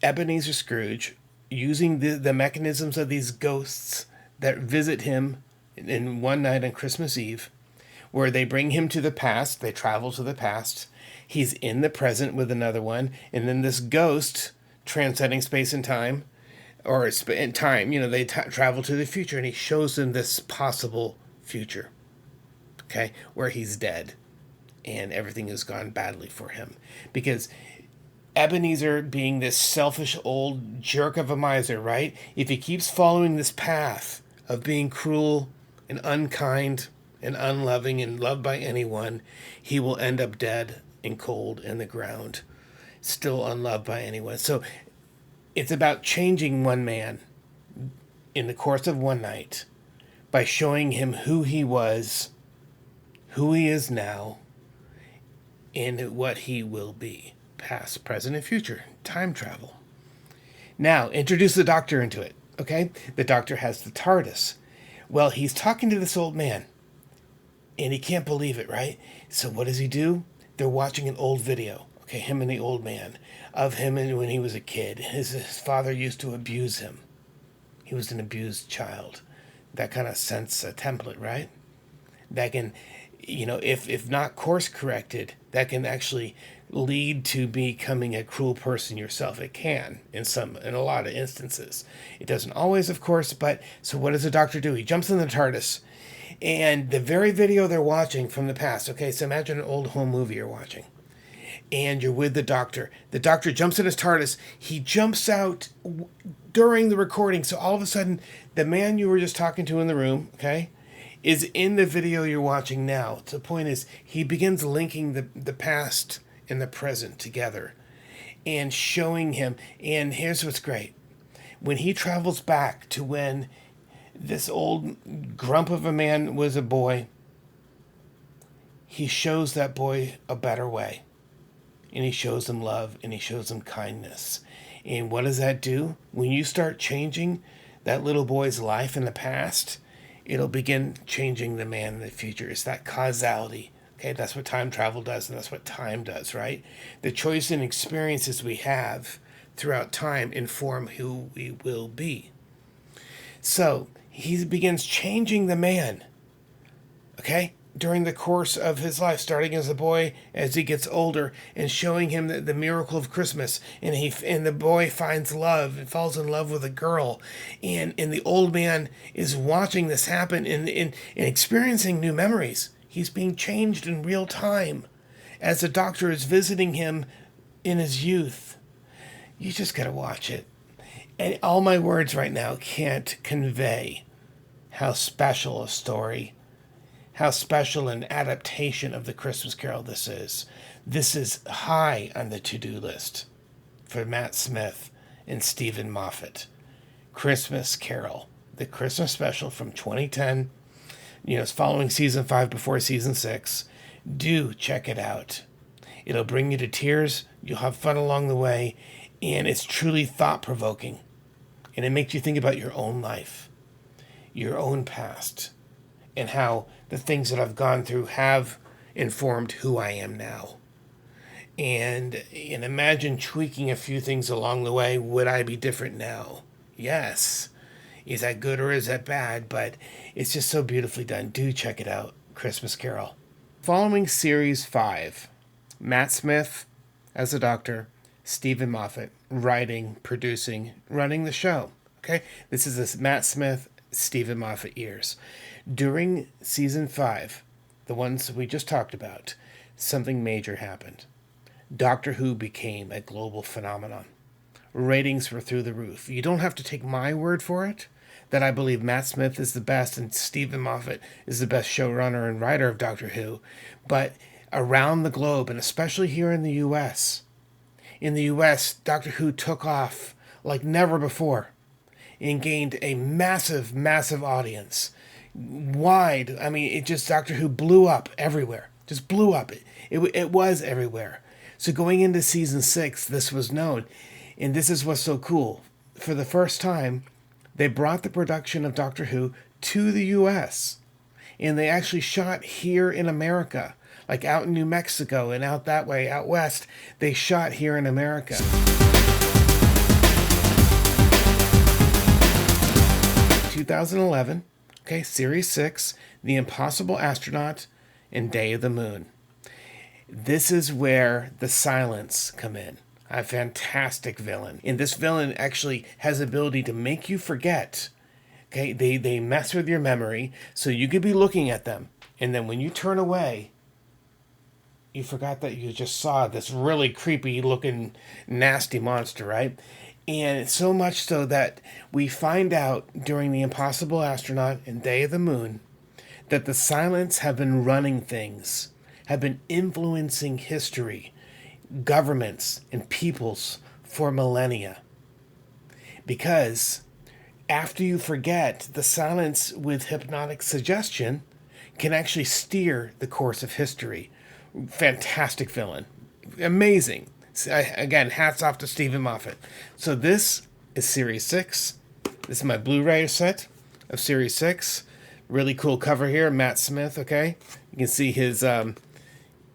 Ebenezer Scrooge, using the mechanisms of these ghosts that visit him in one night on Christmas Eve, where they bring him to the past, they travel to the past, he's in the present with another one, and then this ghost, transcending space and time, or in time, they travel to the future, and he shows them this possible future, okay, where he's dead, and everything has gone badly for him. Because Ebenezer, being this selfish old jerk of a miser, right? If he keeps following this path of being cruel and unkind and unloving and loved by anyone, he will end up dead and cold in the ground, still unloved by anyone. So it's about changing one man in the course of one night by showing him who he was, who he is now, and what he will be. Past, present, and future. Time travel. Now, introduce the Doctor into it, okay? The Doctor has the TARDIS. Well, he's talking to this old man, and he can't believe it, right? So what does he do? They're watching an old video, okay, him and the old man, of him and when he was a kid. His father used to abuse him. He was an abused child. That kind of sets a template, right? That can, if not course corrected, that can actually lead to becoming a cruel person yourself. It can, in a lot of instances. It doesn't always, of course, but so what does the Doctor do? He jumps in the TARDIS, and the very video they're watching from the past, okay, so imagine an old home movie you're watching, and you're with the Doctor. The Doctor jumps in his TARDIS. He jumps out during the recording, so all of a sudden, the man you were just talking to in the room, okay, is in the video you're watching now. So the point is, he begins linking the past and the present together and showing him. And here's what's great. When he travels back to when this old grump of a man was a boy, he shows that boy a better way. And he shows him love, and he shows him kindness. And what does that do? When you start changing that little boy's life in the past, it'll begin changing the man in the future. It's that causality. Okay, that's what time travel does, and that's what time does, right? The choice and experiences we have throughout time inform who we will be. So he begins changing the man, okay, during the course of his life, starting as a boy, as he gets older, and showing him the miracle of Christmas. And the boy finds love and falls in love with a girl. And the old man is watching this happen and experiencing new memories. He's being changed in real time as the Doctor is visiting him in his youth. You just got to watch it. And all my words right now can't convey how special a story, how special an adaptation of The Christmas Carol this is. This is high on the to-do list for Matt Smith and Stephen Moffat. Christmas Carol, the Christmas special from 2010. It's following season 5 before season 6. Do check it out. It'll bring you to tears. You'll have fun along the way. And it's truly thought-provoking. And it makes you think about your own life, your own past, and how the things that I've gone through have informed who I am now. And imagine tweaking a few things along the way. Would I be different now? Yes. Is that good or is that bad? But it's just so beautifully done. Do check it out. Christmas Carol. Following Series 5, Matt Smith as the Doctor, Stephen Moffat writing, producing, running the show. Okay, this is this Matt Smith, Stephen Moffat years. During Season 5, the ones we just talked about, something major happened. Doctor Who became a global phenomenon. Ratings were through the roof. You don't have to take my word for it that I believe Matt Smith is the best and Stephen Moffat is the best showrunner and writer of Doctor Who, but around the globe, and especially here in the U.S., Doctor Who took off like never before and gained a massive, massive audience. Wide, I mean, it just, Doctor Who blew up everywhere. Just blew up. It was everywhere. So going into Season 6, this was known. And this is what's so cool. For the first time, they brought the production of Doctor Who to the U.S. And they actually shot here in America. Like out in New Mexico and out that way, out west. They shot here in America. 2011, okay, Series 6, The Impossible Astronaut and Day of the Moon. This is where the Silents come in. A fantastic villain. And this villain actually has the ability to make you forget. Okay, they mess with your memory, so you could be looking at them, and then when you turn away, you forgot that you just saw this really creepy looking nasty monster, right? And so much so that we find out during The Impossible Astronaut and Day of the Moon that the Silents have been running things, have been influencing history, governments and peoples for millennia. Because after you forget, the Silents with hypnotic suggestion can actually steer the course of history. Fantastic villain. Amazing. Again, hats off to Stephen Moffat. So this is Series 6. This is my Blu-ray set of Series 6. Really cool cover here. Matt Smith, okay? You can see his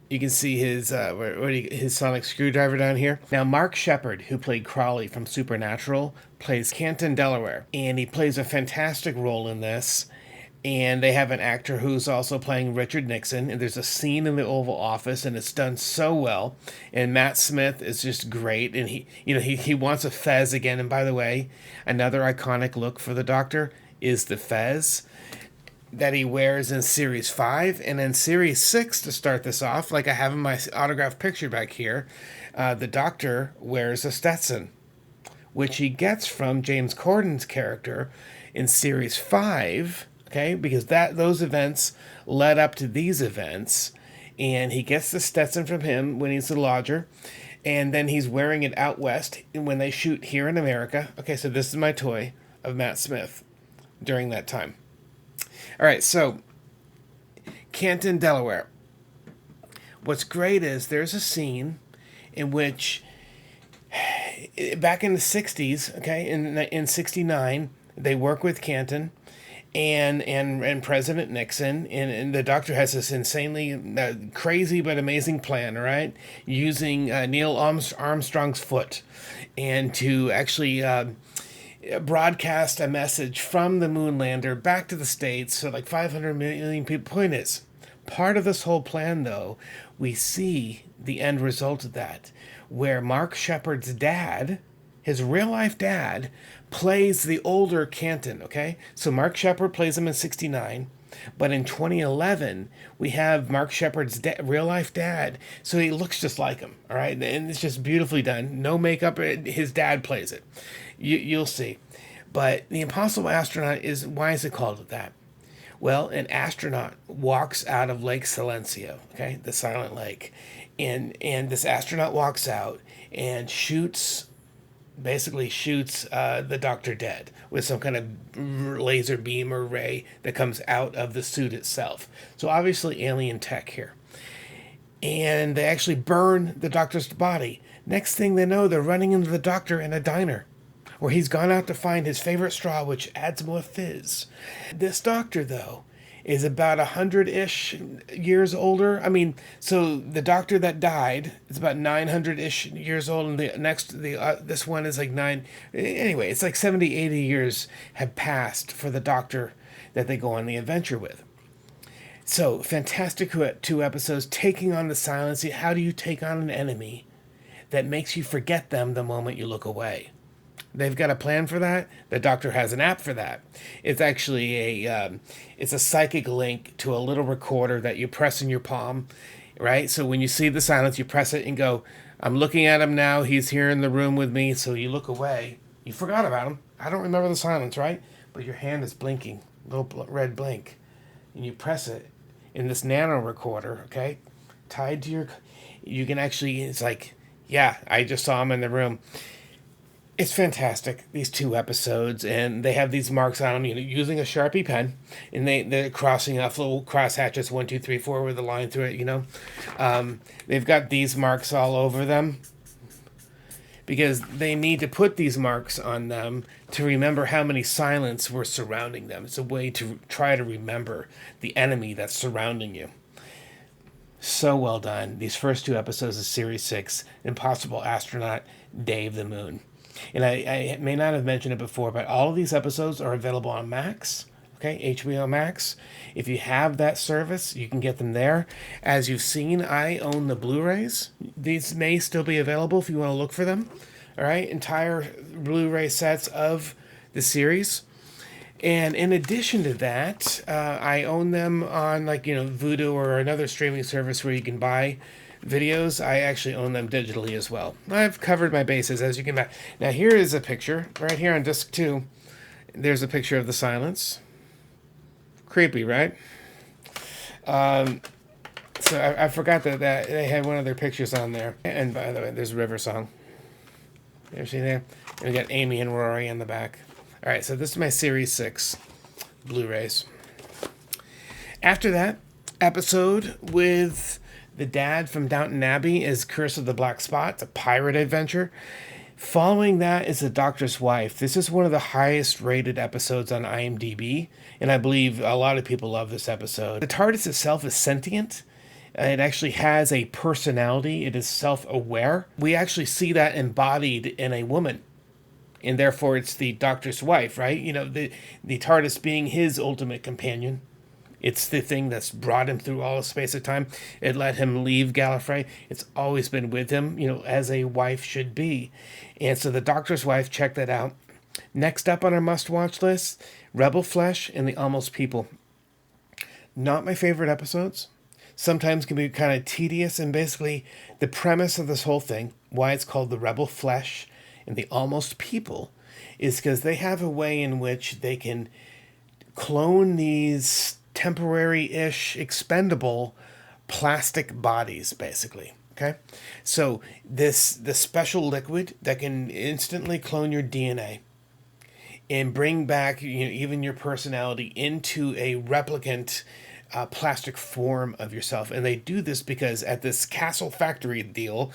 his sonic screwdriver down here. Now, Mark Sheppard, who played Crawley from Supernatural, plays Canton, Delaware. And he plays a fantastic role in this. And they have an actor who's also playing Richard Nixon. And there's a scene in the Oval Office, and it's done so well. And Matt Smith is just great. And he wants a fez again. And by the way, another iconic look for the Doctor is the fez that he wears in Series 5. And in Series 6, to start this off, like I have in my autographed picture back here, the Doctor wears a Stetson, which he gets from James Corden's character in Series 5, okay, because those events led up to these events, and he gets the Stetson from him when he's the lodger, and then he's wearing it out west when they shoot here in America. Okay, so this is my toy of Matt Smith during that time. All right, so Canton, Delaware. What's great is there's a scene in which, back in the 60s, okay, in 69, they work with Canton and President Nixon, and the Doctor has this insanely crazy but amazing plan, all right, using Neil Armstrong's foot, and to actually broadcast a message from the moonlander back to the States, so like 500 million people. Point is, part of this whole plan, though, we see the end result of that, where Mark Sheppard's dad, his real-life dad, plays the older Canton, okay? So Mark Sheppard plays him in 69, but in 2011, we have Mark Sheppard's real-life dad, so he looks just like him, all right? And it's just beautifully done. No makeup, his dad plays it. You'll see. But The Impossible Astronaut why is it called that? Well, an astronaut walks out of Lake Silencio, okay, the silent lake, and this astronaut walks out and basically shoots the Doctor dead with some kind of laser beam or ray that comes out of the suit itself. So obviously alien tech here. And they actually burn the Doctor's body. Next thing they know, they're running into the Doctor in a diner, where he's gone out to find his favorite straw, which adds more fizz. This Doctor, though, is about 100-ish years older. I mean, so the Doctor that died is about 900-ish years old, and this one is like 9. Anyway, it's like 70, 80 years have passed for the Doctor that they go on the adventure with. So, fantastic two episodes, taking on the silence. How do you take on an enemy that makes you forget them the moment you look away? They've got a plan for that. The Doctor has an app for that. It's actually it's a psychic link to a little recorder that you press in your palm, right? So when you see the silence, you press it and go, I'm looking at him now. He's here in the room with me. So you look away. You forgot about him. I don't remember the silence, right? But your hand is blinking, little red blink. And you press it in this nano recorder, okay? Tied to your... You can actually... It's like, yeah, I just saw him in the room. It's fantastic, these two episodes, and they have these marks on them, using a Sharpie pen, and they're crossing off little cross hatches, 1, 2, 3, 4, with a line through it, They've got these marks all over them, because they need to put these marks on them to remember how many silence were surrounding them. It's a way to try to remember the enemy that's surrounding you. So well done. These first two episodes of Series 6, Impossible Astronaut, Day of the Moon. And I may not have mentioned it before, but all of these episodes are available on Max, okay, HBO Max. If you have that service, you can get them there. As you've seen, I own the Blu-rays. These may still be available if you want to look for them, all right, entire Blu-ray sets of the series. And in addition to that, I own them on, Vudu or another streaming service where you can buy videos. I actually own them digitally as well. I've covered my bases, as you can imagine. Now, here is a picture right here on disc 2. There's a picture of the silence. Creepy, right? So I forgot that they had one of their pictures on there. And by the way, there's River Song. You see there? And we got Amy and Rory in the back. All right, so this is my Series 6 Blu-rays. After that episode with the dad from Downton Abbey is Curse of the Black Spot. It's a pirate adventure. Following that is The Doctor's Wife. This is one of the highest rated episodes on IMDb, and I believe a lot of people love this episode. The TARDIS itself is sentient. It actually has a personality. It is self-aware. We actually see that embodied in a woman, and therefore it's the Doctor's wife, right? The TARDIS being his ultimate companion. It's the thing that's brought him through all of space and time. It let him leave Gallifrey. It's always been with him, as a wife should be. And so The Doctor's Wife, check that out. Next up on our must-watch list, Rebel Flesh and The Almost People. Not my favorite episodes. Sometimes can be kind of tedious, and basically the premise of this whole thing, why it's called The Rebel Flesh and The Almost People, is because they have a way in which they can clone these temporary-ish expendable plastic bodies, basically. Okay, so this special liquid that can instantly clone your DNA and bring back even your personality into a replicant plastic form of yourself. And they do this because at this Castle Factory deal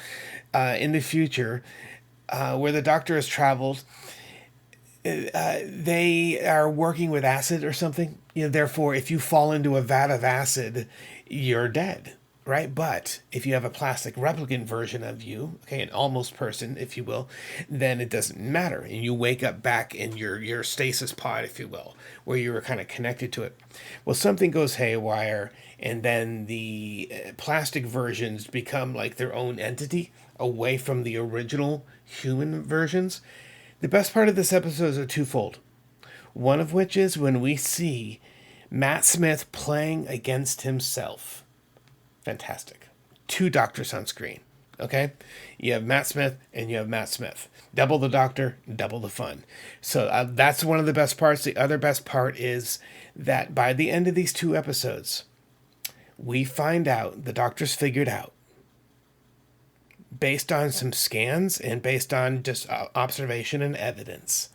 in the future, where the Doctor has traveled, they are working with acid or something. Therefore, if you fall into a vat of acid, you're dead, right? But if you have a plastic replicant version of you, okay, an almost person, if you will, then it doesn't matter. And you wake up back in your stasis pod, if you will, where you were kind of connected to it. Well, something goes haywire, and then the plastic versions become like their own entity away from the original human versions. The best part of this episode is twofold. One of which is when we see Matt Smith playing against himself. Fantastic. 2 Doctors on screen. Okay? You have Matt Smith and you have Matt Smith. Double the Doctor, double the fun. So that's one of the best parts. The other best part is that by the end of these 2 episodes, we find out the Doctor's figured out, based on some scans and based on just observation and evidence.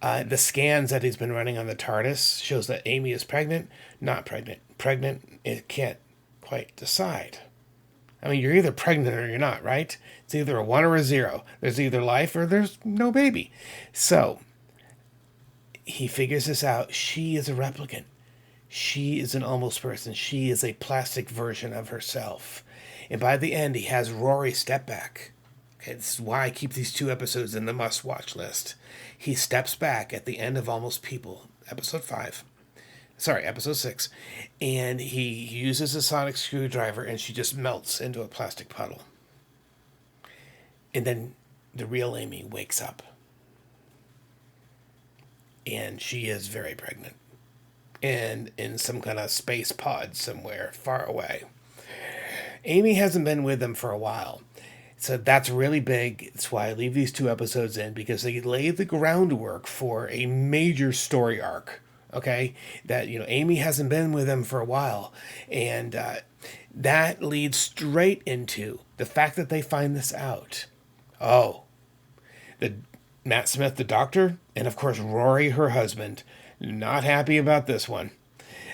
The scans that he's been running on the TARDIS shows that Amy is pregnant, not pregnant. Pregnant, it can't quite decide. I mean, you're either pregnant or you're not, right? It's either a 1 or a 0. There's either life or there's no baby. So, he figures this out. She is a replicant. She is an almost person. She is a plastic version of herself. And by the end, he has Rory step back. Okay, this is why I keep these 2 episodes in the must-watch list. He steps back at the end of Almost People, episode 5. Sorry, episode 6. And he uses a sonic screwdriver and she just melts into a plastic puddle. And then the real Amy wakes up. And she is very pregnant. And in some kind of space pod somewhere far away. Amy hasn't been with them for a while. So that's really big. That's why I leave these 2 episodes in, because they lay the groundwork for a major story arc. Okay? That, Amy hasn't been with them for a while. And that leads straight into the fact that they find this out. Oh, Matt Smith, the doctor, and of course Rory, her husband, not happy about this one.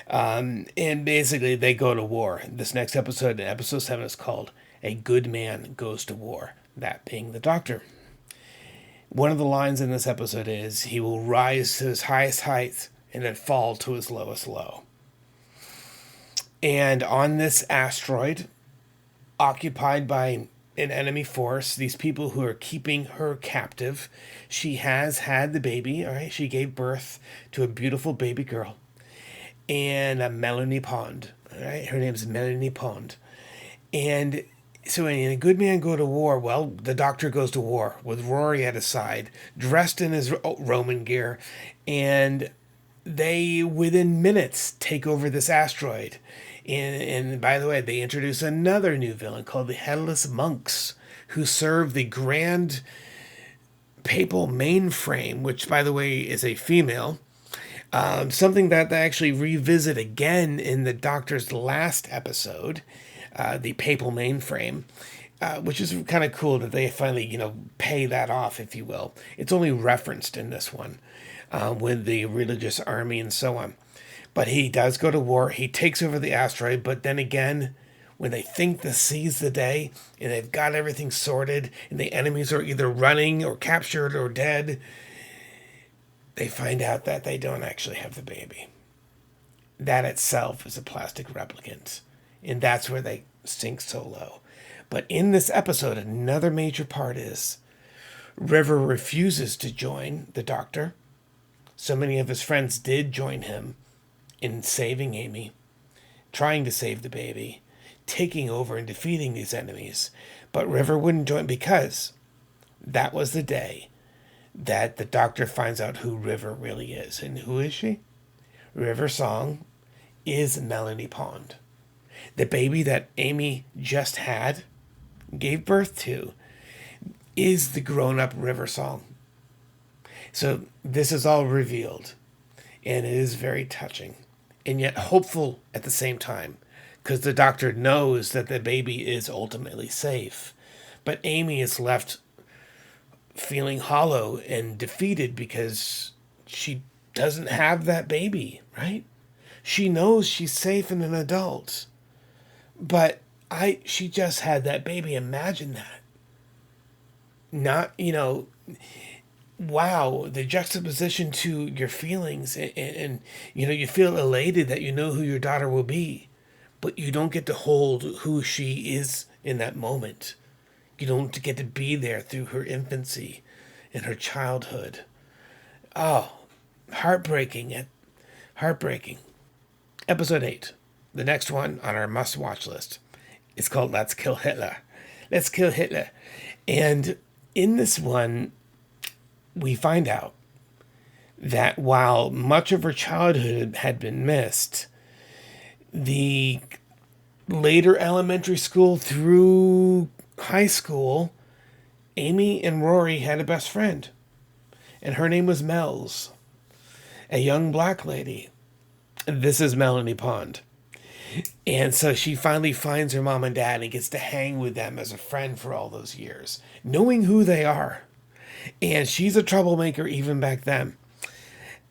And basically they go to war. This next episode, episode 7, is called A Good Man Goes to War, that being the doctor. One of the lines in this episode is, he will rise to his highest height and then fall to his lowest low. And on this asteroid, occupied by an enemy force, these people who are keeping her captive, she has had the baby. All right, she gave birth to a beautiful baby girl, and a Melanie Pond. All right, her name is Melanie Pond. And so in A Good Man Go to War, well, the doctor goes to war with Rory at his side, dressed in his Roman gear, and they, within minutes, take over this asteroid. And by the way, they introduce another new villain called the Headless Monks, who serve the Grand Papal Mainframe, which, by the way, is a female. Something that they actually revisit again in the Doctor's last episode, the Papal Mainframe, which is kind of cool that they finally, pay that off, if you will. It's only referenced in this one with the religious army and so on. But he does go to war. He takes over the asteroid. But then again, when they think this sees the day and they've got everything sorted and the enemies are either running or captured or dead, they find out that they don't actually have the baby. That itself is a plastic replicant. And that's where they sink so low. But in this episode, another major part is River refuses to join the doctor. So many of his friends did join him in saving Amy, trying to save the baby, taking over and defeating these enemies. But River wouldn't join because that was the day that the doctor finds out who River really is. And who is she? River Song is Melanie Pond. The baby that Amy just had, gave birth to, is the grown-up River Song. So this is all revealed, and it is very touching, and yet hopeful at the same time, because the doctor knows that the baby is ultimately safe. But Amy is left feeling hollow and defeated because she doesn't have that baby, right? She knows she's safe and an adult. But she just had that baby. Imagine that. Not, wow, the juxtaposition to your feelings and you feel elated that you know who your daughter will be, but you don't get to hold who she is in that moment. You don't get to be there through her infancy and her childhood. Oh, heartbreaking. Heartbreaking. Episode 8. The next one on our must-watch list is called Let's Kill Hitler. Let's Kill Hitler. And in this one, we find out that while much of her childhood had been missed, the later elementary school through high school, Amy and Rory had a best friend. And her name was Mel's, a young black lady. This is Melanie Pond. And so she finally finds her mom and dad and gets to hang with them as a friend for all those years, knowing who they are. And she's a troublemaker even back then.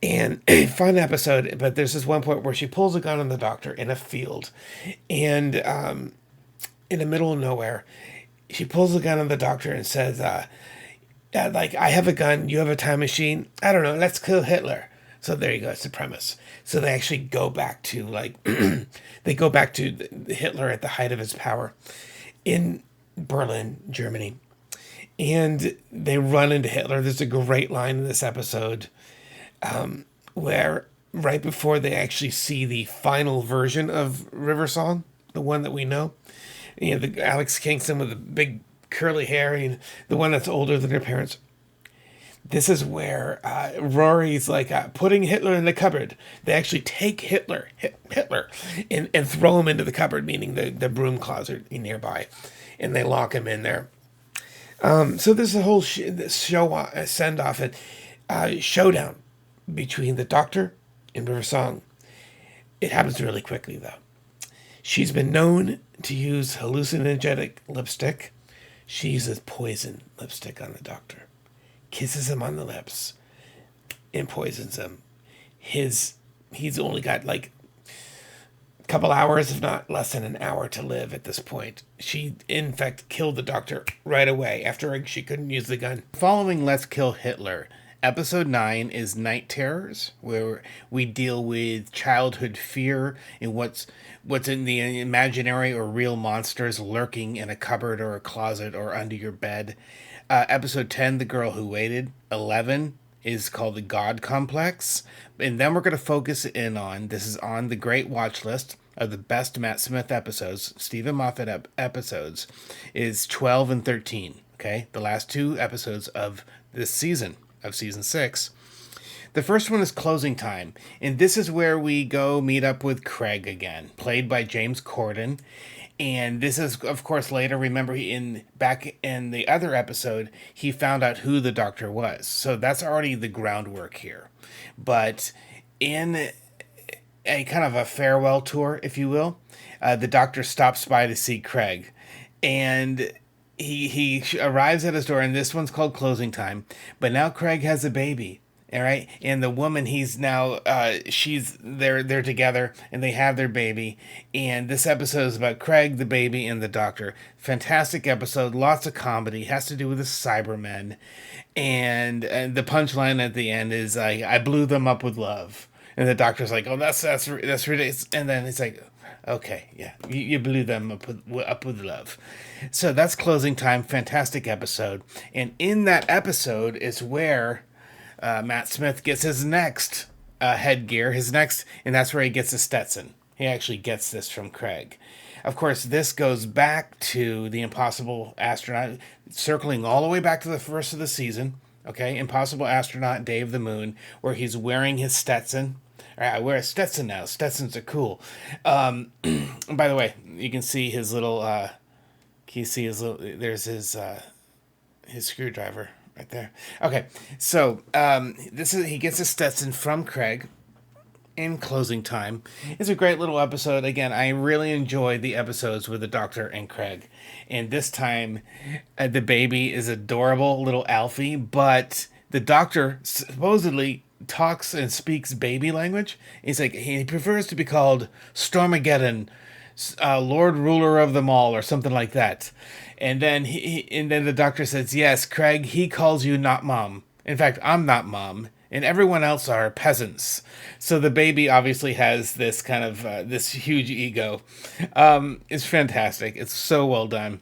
And fun episode, but there's this one point where she pulls a gun on the doctor in a field. And in the middle of nowhere, she pulls a gun on the doctor and says, I have a gun, you have a time machine. I don't know, let's kill Hitler. So there you go, it's the premise. So they actually go back to, Hitler at the height of his power in Berlin, Germany. And they run into Hitler. There's a great line in this episode where right before they actually see the final version of River Song, the one that we know. The Alex Kingston with the big curly hair, and the one that's older than her parents. This is where Rory's like putting Hitler in the cupboard. They actually take Hitler, and throw him into the cupboard, meaning the broom closet nearby, and they lock him in there. So there's a whole show send off and showdown between the Doctor and River Song. It happens really quickly though. She's been known to use hallucinogenic lipstick. She uses poison lipstick on the Doctor, kisses him on the lips, and poisons him. He's only got like a couple hours, if not less than an hour, to live at this point. She, in fact, killed the Doctor right away after she couldn't use the gun. Following Let's Kill Hitler, Episode 9 is Night Terrors, where we deal with childhood fear and what's in the imaginary or real monsters lurking in a cupboard or a closet or under your bed. Episode 10, The Girl Who Waited. 11 is called The God Complex. And then we're going to focus in on, this is on the great watch list of the best Matt Smith episodes, Stephen Moffat episodes, is 12 and 13. Okay, the last two episodes of this season, of season 6. The first one is Closing Time, and this is where we go meet up with Craig again, played by James Corden. And this is, of course, later. Remember, back in the other episode, he found out who the Doctor was. So that's already the groundwork here. But in a kind of a farewell tour, if you will, the Doctor stops by to see Craig, and he arrives at his door, and this one's called Closing Time. But now Craig has a baby. All right, and the woman he's now they're together and they have their baby, and this episode is about Craig, the baby, and the Doctor. Fantastic episode, lots of comedy, has to do with the Cybermen, and the punchline at the end is I blew them up with love, and the Doctor's like, oh, that's ridiculous, and then it's like, okay, yeah, you blew them up with love. So that's Closing Time, fantastic episode, and in that episode is where Matt Smith gets his next headgear, and that's where he gets his Stetson. He actually gets this from Craig. Of course, this goes back to the Impossible Astronaut, circling all the way back to the first of the season. Okay, Impossible Astronaut, Day of the Moon, where he's wearing his Stetson. All right, I wear a Stetson now. Stetsons are cool. By the way, you can see his little. Can you see his little? There's his screwdriver. Right there. Okay, so he gets a Stetson from Craig in Closing Time. It's a great little episode. Again, I really enjoyed the episodes with the Doctor and Craig. And this time, the baby is adorable, little Alfie, but the Doctor supposedly talks and speaks baby language. He's like, he prefers to be called Stormageddon, Lord Ruler of them all, or something like that. And then then the Doctor says, yes, Craig, he calls you not Mom. In fact, I'm not Mom, and everyone else are peasants. So the baby obviously has this kind of, this huge ego. It's fantastic. It's so well done.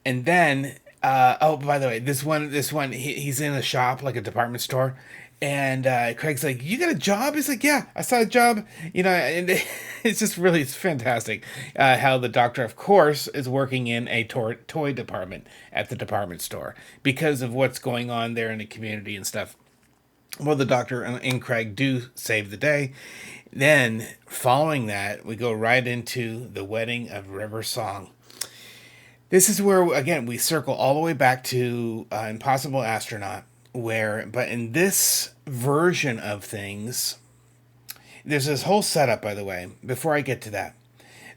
And then, by the way, this one, he's in a shop, like a department store. And Craig's like, you got a job? He's like, yeah, I saw a job. And it's fantastic how the Doctor, of course, is working in a toy department at the department store because of what's going on there in the community and stuff. Well, the Doctor and Craig do save the day. Then, following that, we go right into the wedding of River Song. This is where, again, we circle all the way back to Impossible Astronaut. But in this version of things, there's this whole setup, by the way, before I get to that,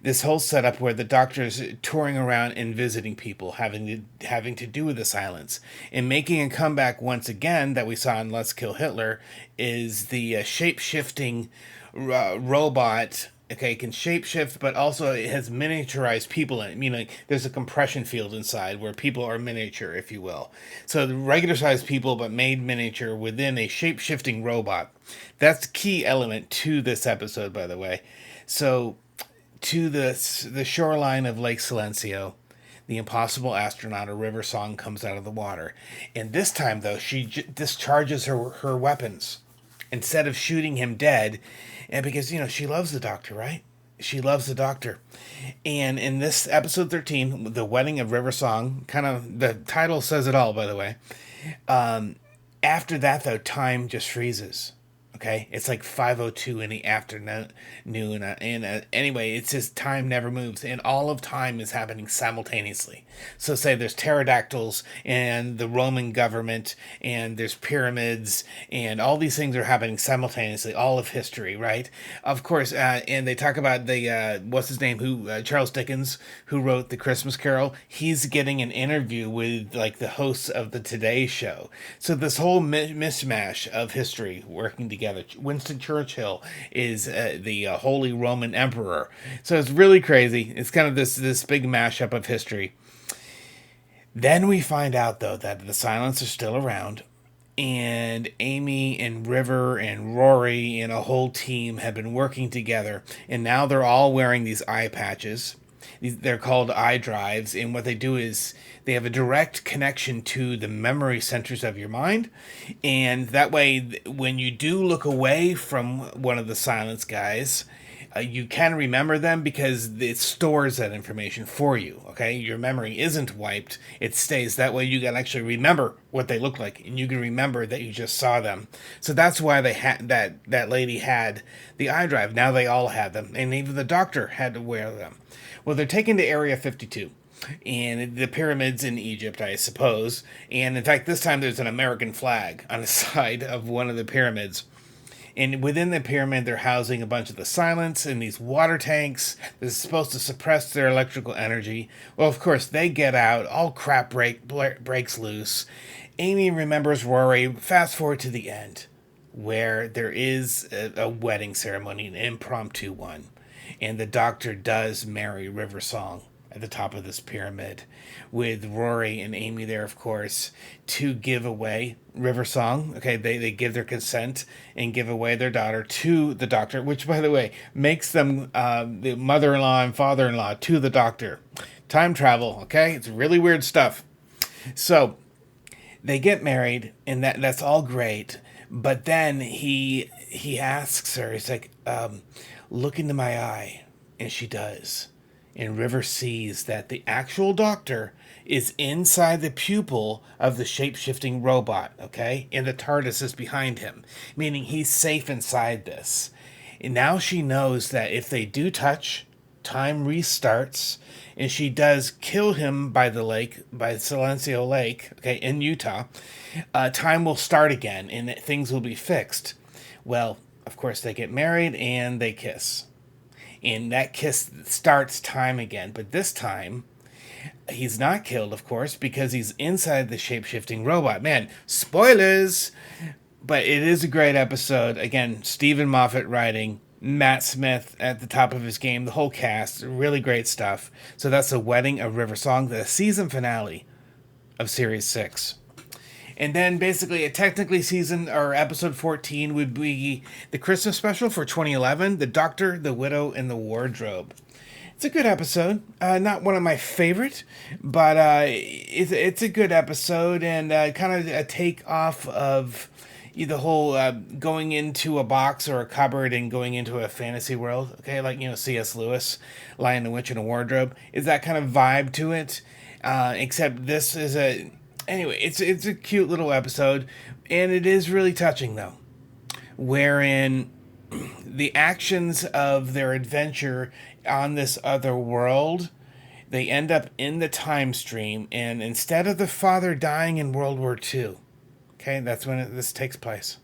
this whole setup where the Doctor's touring around and visiting people, having to do with the silence, and making a comeback once again that we saw in Let's Kill Hitler is the shape-shifting robot. Okay, it can shapeshift, but also it has miniaturized people in it. Meaning there's a compression field inside where people are miniature, if you will. So the regular-sized people, but made miniature within a shape-shifting robot. That's the key element to this episode, by the way. So to the shoreline of Lake Silencio, the Impossible Astronaut, or River Song, comes out of the water. And this time, though, she discharges her weapons. instead of shooting him dead. And because, she loves the Doctor, right? She loves the Doctor. And in this episode 13, The Wedding of River Song, kind of, the title says it all, by the way. After that, though, time just freezes. Okay, it's like 5:02 in the afternoon, anyway, it's just time never moves, and all of time is happening simultaneously. So say there's pterodactyls and the Roman government, and there's pyramids, and all these things are happening simultaneously. All of history, right? Of course, and they talk about the what's his name, who Charles Dickens, who wrote The Christmas Carol. He's getting an interview with like the hosts of the Today Show. So this whole mishmash of history working together. Winston Churchill is the Holy Roman Emperor. So it's really crazy. It's kind of this big mashup of history. Then we find out, though, that the Silents are still around, and Amy and River and Rory and a whole team have been working together, and now they're all wearing these eye patches. They're called eye drives, and what they do is they have a direct connection to the memory centers of your mind, and that way, when you do look away from one of the Silence guys, you can remember them because it stores that information for you, okay? Your memory isn't wiped, it stays. That way you can actually remember what they look like, and you can remember that you just saw them. So that's why they had that lady had the eye drive. Now they all have them, and even the Doctor had to wear them. Well, they're taken to Area 52, and the pyramids in Egypt, I suppose. And in fact, this time there's an American flag on the side of one of the pyramids. And within the pyramid, they're housing a bunch of the Silents in these water tanks. This is supposed to suppress their electrical energy. Well, of course, they get out. All crap breaks loose. Amy remembers Rory. Fast forward to the end, where there is a wedding ceremony, an impromptu one. And the Doctor does marry River Song at the top of this pyramid, with Rory and Amy there, of course, to give away River Song. Okay, they give their consent and give away their daughter to the Doctor, which, by the way, makes them the mother-in-law and father-in-law to the Doctor. Time travel, okay? It's really weird stuff. So they get married, and that's all great. But then he asks her, he's like, look into my eye. And she does. And River sees that the actual Doctor is inside the pupil of the shape-shifting robot, okay? And the TARDIS is behind him, meaning he's safe inside this. And now she knows that if they do touch, time restarts, and she does kill him by the lake, by Silencio Lake, okay, in Utah. Time will start again, and things will be fixed. Well, of course, they get married, and they kiss. And that kiss starts time again. But this time, he's not killed, of course, because he's inside the shape-shifting robot. Man, spoilers! But it is a great episode. Again, Stephen Moffat writing, Matt Smith at the top of his game, the whole cast, really great stuff. So that's The Wedding of River Song, the season finale of Series 6. And then basically, technically season or episode 14 would be the Christmas special for 2011, The Doctor, the Widow, and the Wardrobe. It's a good episode. Not one of my favorite, but it's a good episode, and kind of a take off of the whole going into a box or a cupboard and going into a fantasy world. Okay, like, C.S. Lewis, Lion, the Witch, and a Wardrobe. Is that kind of vibe to it? Except this is a... Anyway, it's a cute little episode, and it is really touching, though, wherein the actions of their adventure on this other world, they end up in the time stream, and instead of the father dying in World War II, okay, that's when this takes place,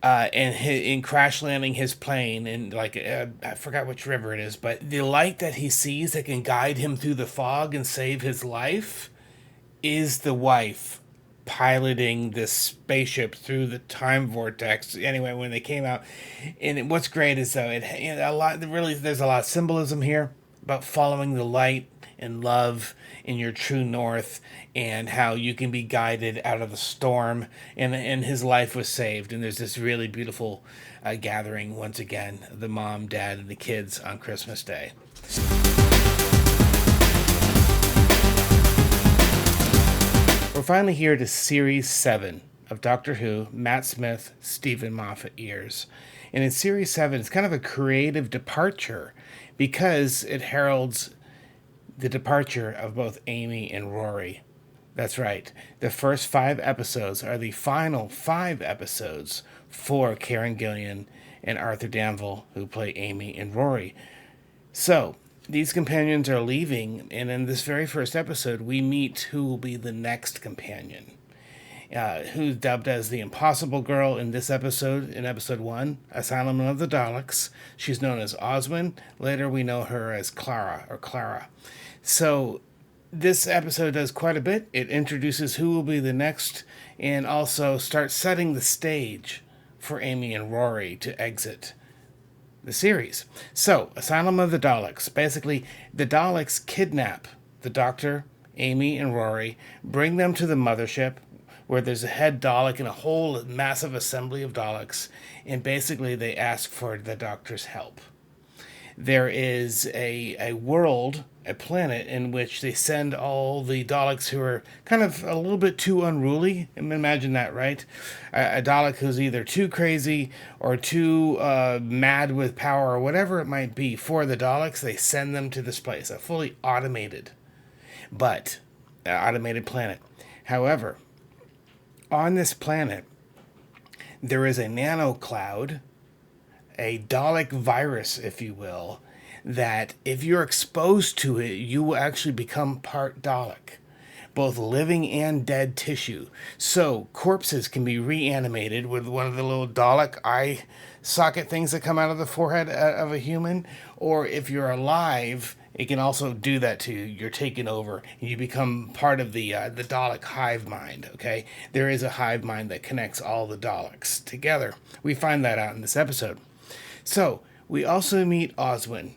and in crash landing his plane in, I forgot which river it is, but the light that he sees that can guide him through the fog and save his life is the wife piloting this spaceship through the time vortex. Anyway, when they came out, and what's great is though there's a lot of symbolism here about following the light and love in your true north, and how you can be guided out of the storm, and his life was saved. And there's this really beautiful gathering once again, the mom, dad, and the kids on Christmas Day. We're finally here to Series 7 of Doctor Who, Matt Smith, Stephen Moffat years. And in Series 7, it's kind of a creative departure because it heralds the departure of both Amy and Rory. That's right. The first 5 episodes are the final 5 episodes for Karen Gillan and Arthur Danville, who play Amy and Rory. So, these companions are leaving, and in this very first episode, we meet who will be the next companion. Who's dubbed as the Impossible Girl in this episode, in episode 1, Asylum of the Daleks. She's known as Oswin. Later, we know her as Clara, or Clara. So, this episode does quite a bit. It introduces who will be the next, and also starts setting the stage for Amy and Rory to exit the series. So, Asylum of the Daleks. Basically, the Daleks kidnap the Doctor, Amy, and Rory, bring them to the mothership, where there's a head Dalek and a whole massive assembly of Daleks, and basically they ask for the Doctor's help. There is a world, a planet, in which they send all the Daleks who are kind of a little bit too unruly. Imagine that, right? A Dalek who's either too crazy or too mad with power or whatever it might be for the Daleks. They send them to this place, a fully automated planet. However, on this planet, there is a nano cloud, a Dalek virus, if you will, that if you're exposed to it, you will actually become part Dalek, both living and dead tissue. So corpses can be reanimated with one of the little Dalek eye socket things that come out of the forehead of a human, or if you're alive, it can also do that to you. You're taken over and you become part of the Dalek hive mind, okay? There is a hive mind that connects all the Daleks together. We find that out in this episode. So, we also meet Oswin,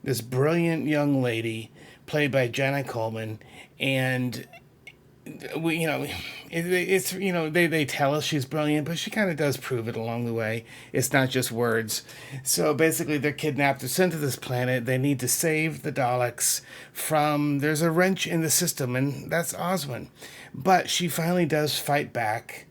this brilliant young lady played by Jenna Coleman, and we, they tell us she's brilliant, but she kind of does prove it along the way. It's not just words. So basically, they're kidnapped, they're sent to this planet. They need to save the Daleks from, there's a wrench in the system, and that's Oswin. But she finally does fight back,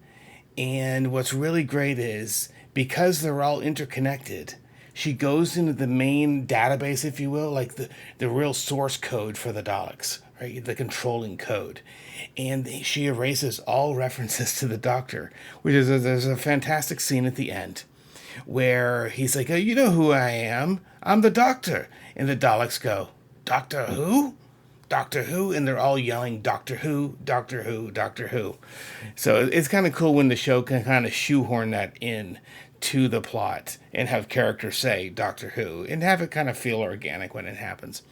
and what's really great is, because they're all interconnected, she goes into the main database, if you will, like the real source code for the Daleks, right? The controlling code. And she erases all references to the Doctor, which is, there's a fantastic scene at the end where he's like, oh, you know who I am? I'm the Doctor. And the Daleks go, Doctor who? Doctor Who? And they're all yelling, Doctor Who, Doctor Who, Doctor Who. So it's kind of cool when the show can kind of shoehorn that in to the plot and have characters say Doctor Who and have it kind of feel organic when it happens.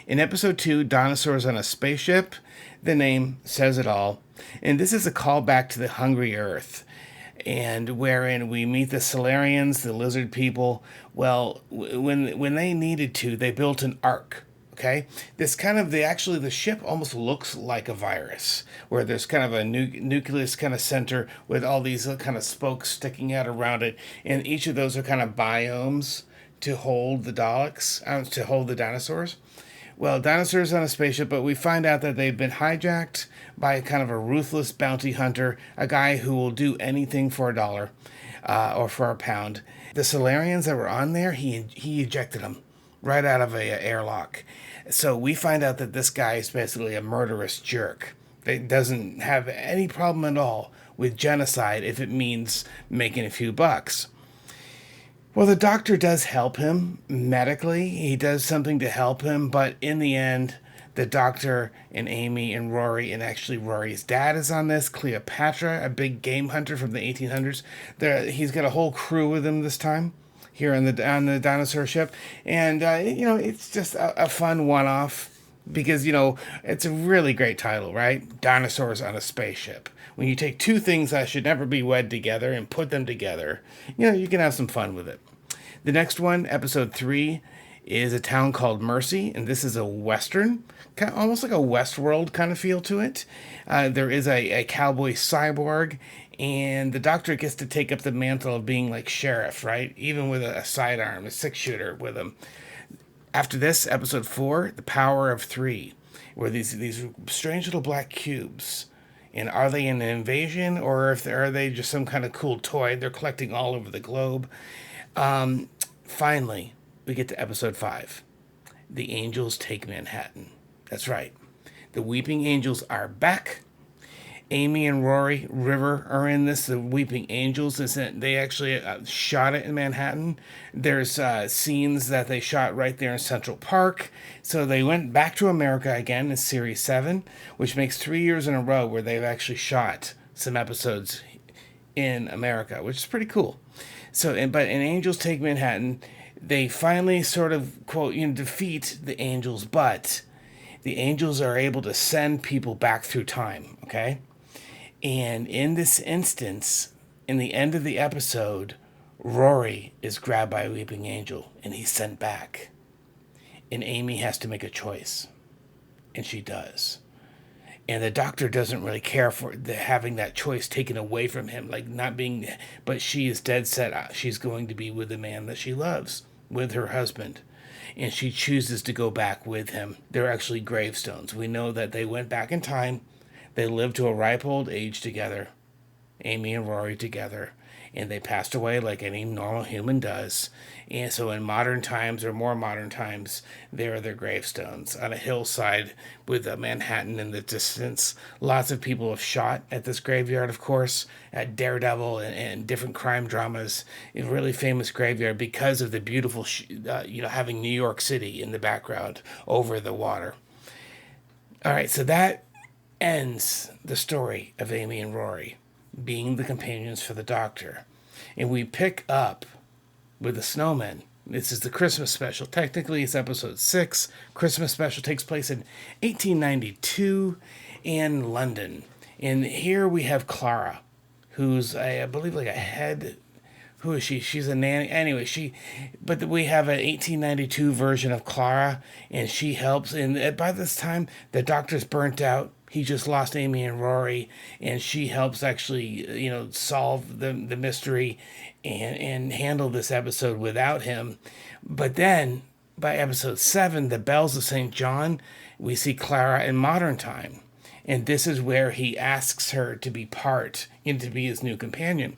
In episode 2, Dinosaurs on a Spaceship, the name says it all. And this is a callback to the Hungry Earth, and wherein we meet the Solarians, the lizard people. Well, when they needed to, they built an ark. Okay, this kind of the ship almost looks like a virus, where there's kind of a nucleus kind of center with all these kind of spokes sticking out around it, and each of those are kind of biomes to hold the Daleks, to hold the dinosaurs. Well, Dinosaurs on a Spaceship, but we find out that they've been hijacked by kind of a ruthless bounty hunter, a guy who will do anything for $1 or for £1. The Solarians that were on there, he ejected them right out of a airlock. So we find out that this guy is basically a murderous jerk. That doesn't have any problem at all with genocide if it means making a few bucks. Well, the Doctor does help him medically. He does something to help him, but in the end, the Doctor and Amy and Rory, and actually Rory's dad is on this, Cleopatra, a big game hunter from the 1800s. He's got a whole crew with him this time here on the dinosaur ship, and it's just a fun one-off because it's a really great title, right? Dinosaurs on a Spaceship. When you take two things that should never be wed together and put them together, you can have some fun with it. The next one, episode 3, is a town called Mercy, and this is a western, kind of, almost like a Westworld kind of feel to it. There is a cowboy cyborg, and the Doctor gets to take up the mantle of being like sheriff, right? Even with a sidearm, a 6-shooter with him. After this, episode 4, The Power of 3, where these strange little black cubes, And are they an invasion, or are they just some kind of cool toy they're collecting all over the globe? Finally, we get to episode 5. The Angels Take Manhattan. That's right. The Weeping Angels are back. Amy and Rory River are in this. The Weeping Angels, they actually shot it in Manhattan. There's scenes that they shot right there in Central Park. So they went back to America again in Series 7, which makes 3 years in a row where they've actually shot some episodes in America, which is pretty cool. But in Angels Take Manhattan, they finally sort of, quote, defeat the Angels, but the Angels are able to send people back through time, okay? And in this instance, in the end of the episode, Rory is grabbed by a weeping angel and he's sent back. And Amy has to make a choice. And she does. And the doctor doesn't really care for having that choice taken away from him, but she is dead set. She's going to be with the man that she loves, with her husband. And she chooses to go back with him. They're actually gravestones. We know that they went back in time. They lived to a ripe old age together, Amy and Rory together, and they passed away like any normal human does. And so in modern times, or more modern times, there are their gravestones on a hillside with Manhattan in the distance. Lots of people have shot at this graveyard, of course, at Daredevil and different crime dramas. A really famous graveyard because of the beautiful, having New York City in the background over the water. All right, so that ends the story of Amy and Rory being the companions for the Doctor. And we pick up with the Snowmen. This is the Christmas special. Technically, it's episode 6. Christmas special takes place in 1892 in London. And here we have Clara, who's, I believe, like a head... Who is she? She's a nanny. Anyway, but we have an 1892 version of Clara, and she helps. And by this time, the Doctor's burnt out. He just lost Amy and Rory, and she helps actually, solve the mystery and handle this episode without him. But then, by episode 7, The Bells of St. John, we see Clara in modern time. And this is where he asks her to be to be his new companion.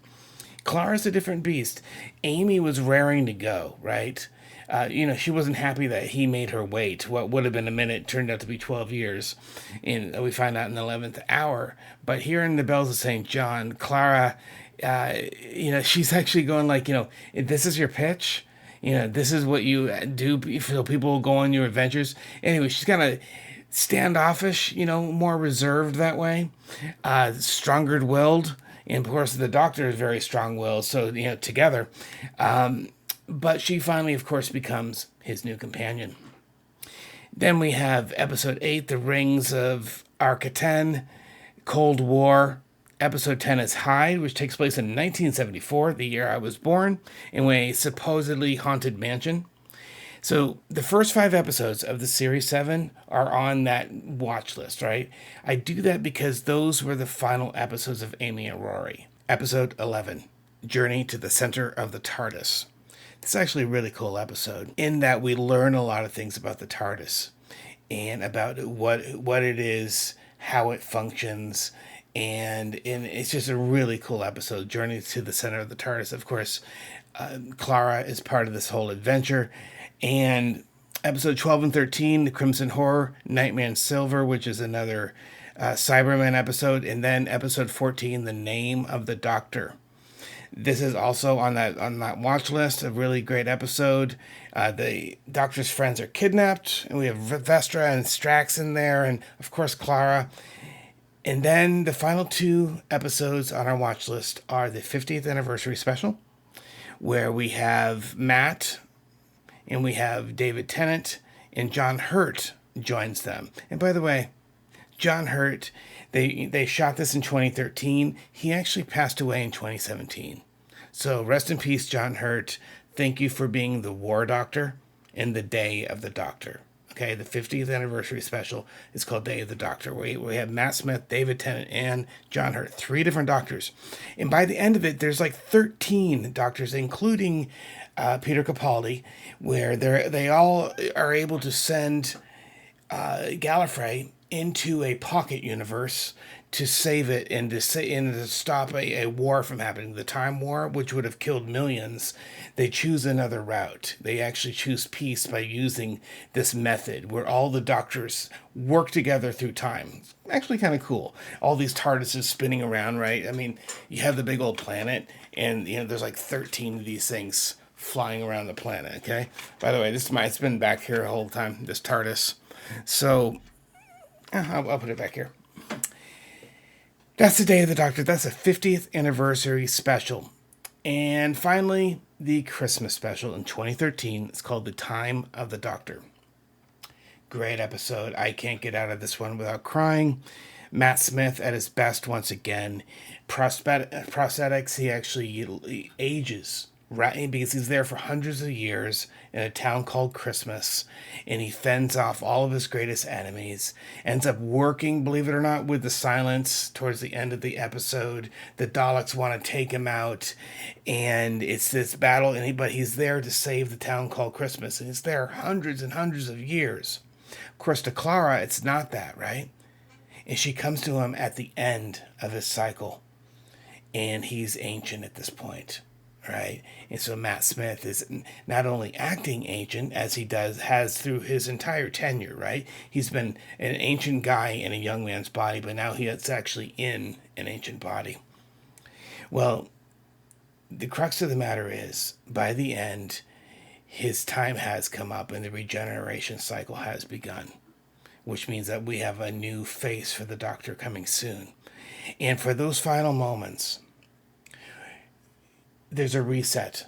Clara's a different beast. Amy was raring to go, right? She wasn't happy that he made her wait. What would have been a minute turned out to be 12 years. And we find out in the 11th hour. But here in The Bells of St. John, Clara, she's actually going like, this is your pitch? This is what you do so people will go on your adventures. Anyway, she's kind of standoffish, more reserved that way. Stronger-willed. And of course, the Doctor is very strong-willed, so, together. But she finally, of course, becomes his new companion. Then we have episode 8, The Rings of Arcatan, Cold War. Episode 10 is Hyde, which takes place in 1974, the year I was born, in a supposedly haunted mansion. So the first 5 episodes of the Series 7 are on that watch list, right? I do that because those were the final episodes of Amy and Rory. Episode 11, Journey to the Center of the TARDIS. It's actually a really cool episode in that we learn a lot of things about the TARDIS and about what it is, how it functions, and it's just a really cool episode, Journey to the Center of the TARDIS. Of course, Clara is part of this whole adventure. And episode 12 and 13, The Crimson Horror, Nightman Silver, which is another Cyberman episode. And then episode 14, The Name of the Doctor. This is also on that watch list, a really great episode. The Doctor's friends are kidnapped, and we have Vestra and Strax in there, and of course Clara. And then the final 2 episodes on our watch list are the 50th anniversary special, where we have Matt, and we have David Tennant, and John Hurt joins them. And by the way, John Hurt, they shot this in 2013. He actually passed away in 2017. So rest in peace, John Hurt. Thank you for being the War Doctor in the Day of the Doctor. Okay, the 50th anniversary special is called Day of the Doctor. We have Matt Smith, David Tennant, and John Hurt. 3 different doctors. And by the end of it, there's like 13 doctors, including Peter Capaldi, where they all are able to send Gallifrey into a pocket universe to save it and to stop a war from happening, the Time War, which would have killed millions. They choose another route. They actually choose peace by using this method where all the doctors work together through time. It's actually kind of cool. All these TARDISes spinning around, right? I mean, you have the big old planet, and there's like 13 of these things flying around the planet. Okay. By the way, it's been back here the whole time. This TARDIS. So I'll put it back here. That's the Day of the Doctor. That's a 50th anniversary special. And finally, the Christmas special in 2013. It's called The Time of the Doctor. Great episode. I can't get out of this one without crying. Matt Smith at his best once again. Prosthetics, he actually ages, right? Because he's there for hundreds of years in a town called Christmas, and he fends off all of his greatest enemies. Ends up working, believe it or not, with the Silence towards the end of the episode. The Daleks want to take him out, and it's this battle, but he's there to save the town called Christmas, and he's there hundreds and hundreds of years. Of course, to Clara, it's not that, right? And she comes to him at the end of his cycle, and he's ancient at this point. Right, and so Matt Smith is not only acting ancient as he has through his entire tenure. Right, he's been an ancient guy in a young man's body, but now he's actually in an ancient body. Well, the crux of the matter is, by the end, his time has come up and the regeneration cycle has begun, which means that we have a new face for the Doctor coming soon. And for those final moments, there's a reset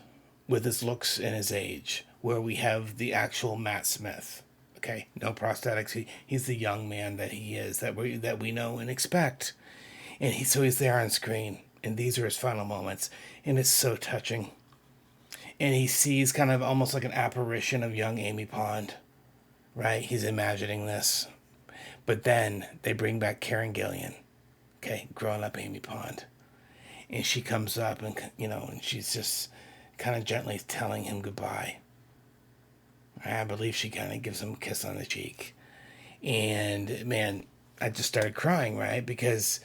with his looks and his age, where we have the actual Matt Smith. Okay, no prosthetics. He's the young man that he is, that we know and expect. And he's there on screen, and these are his final moments, and it's so touching. And he sees kind of almost like an apparition of young Amy Pond, right? He's imagining this. But then they bring back Karen Gillan, okay, grown up Amy Pond. And she comes up and, and she's just kind of gently telling him goodbye. I believe she kind of gives him a kiss on the cheek. And, man, I just started crying, right? Because,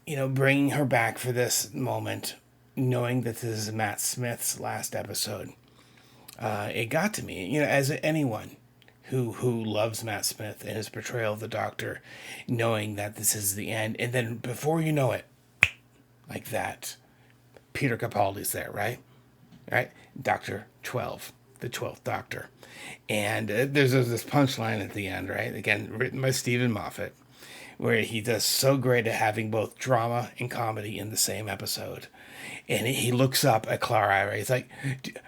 bringing her back for this moment, knowing that this is Matt Smith's last episode, it got to me, as anyone who loves Matt Smith and his portrayal of the Doctor, knowing that this is the end. And then before you know it, like that, Peter Capaldi's there, right? Right? Doctor 12, the 12th Doctor. And there's this punchline at the end, right? Again, written by Stephen Moffat, where he does so great at having both drama and comedy in the same episode. And he looks up at Clara, right? He's like,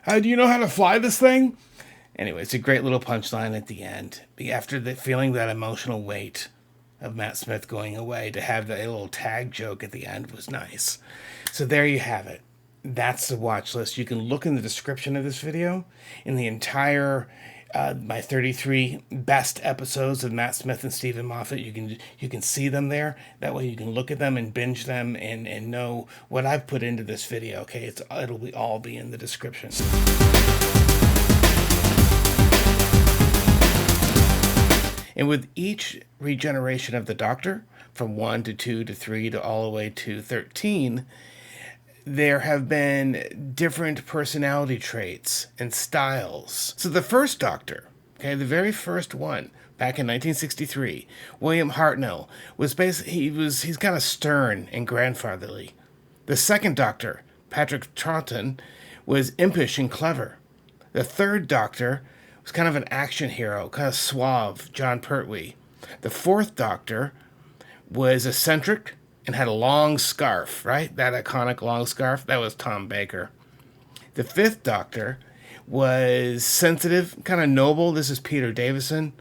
do you know how to fly this thing? Anyway, it's a great little punchline at the end. After feeling that emotional weight of Matt Smith going away, to have that little tag joke at the end was nice. So there you have it. That's the watch list. You can look in the description of this video in the entire my 33 best episodes of Matt Smith and Stephen Moffat. You can see them there. That way you can look at them and binge them and know what I've put into this video. Okay, it'll all be in the description. And with each regeneration of the Doctor, from 1 to 2 to 3 to all the way to 13, there have been different personality traits and styles. So the first Doctor, okay, the very first one, back in 1963, William Hartnell, was he's kind of stern and grandfatherly. The second Doctor, Patrick Troughton, was impish and clever. The third Doctor was kind of an action hero, kind of suave, John Pertwee. The fourth Doctor was eccentric and had a long scarf, right? That iconic long scarf, that was Tom Baker. The fifth Doctor was sensitive, kind of noble. This is Peter Davison.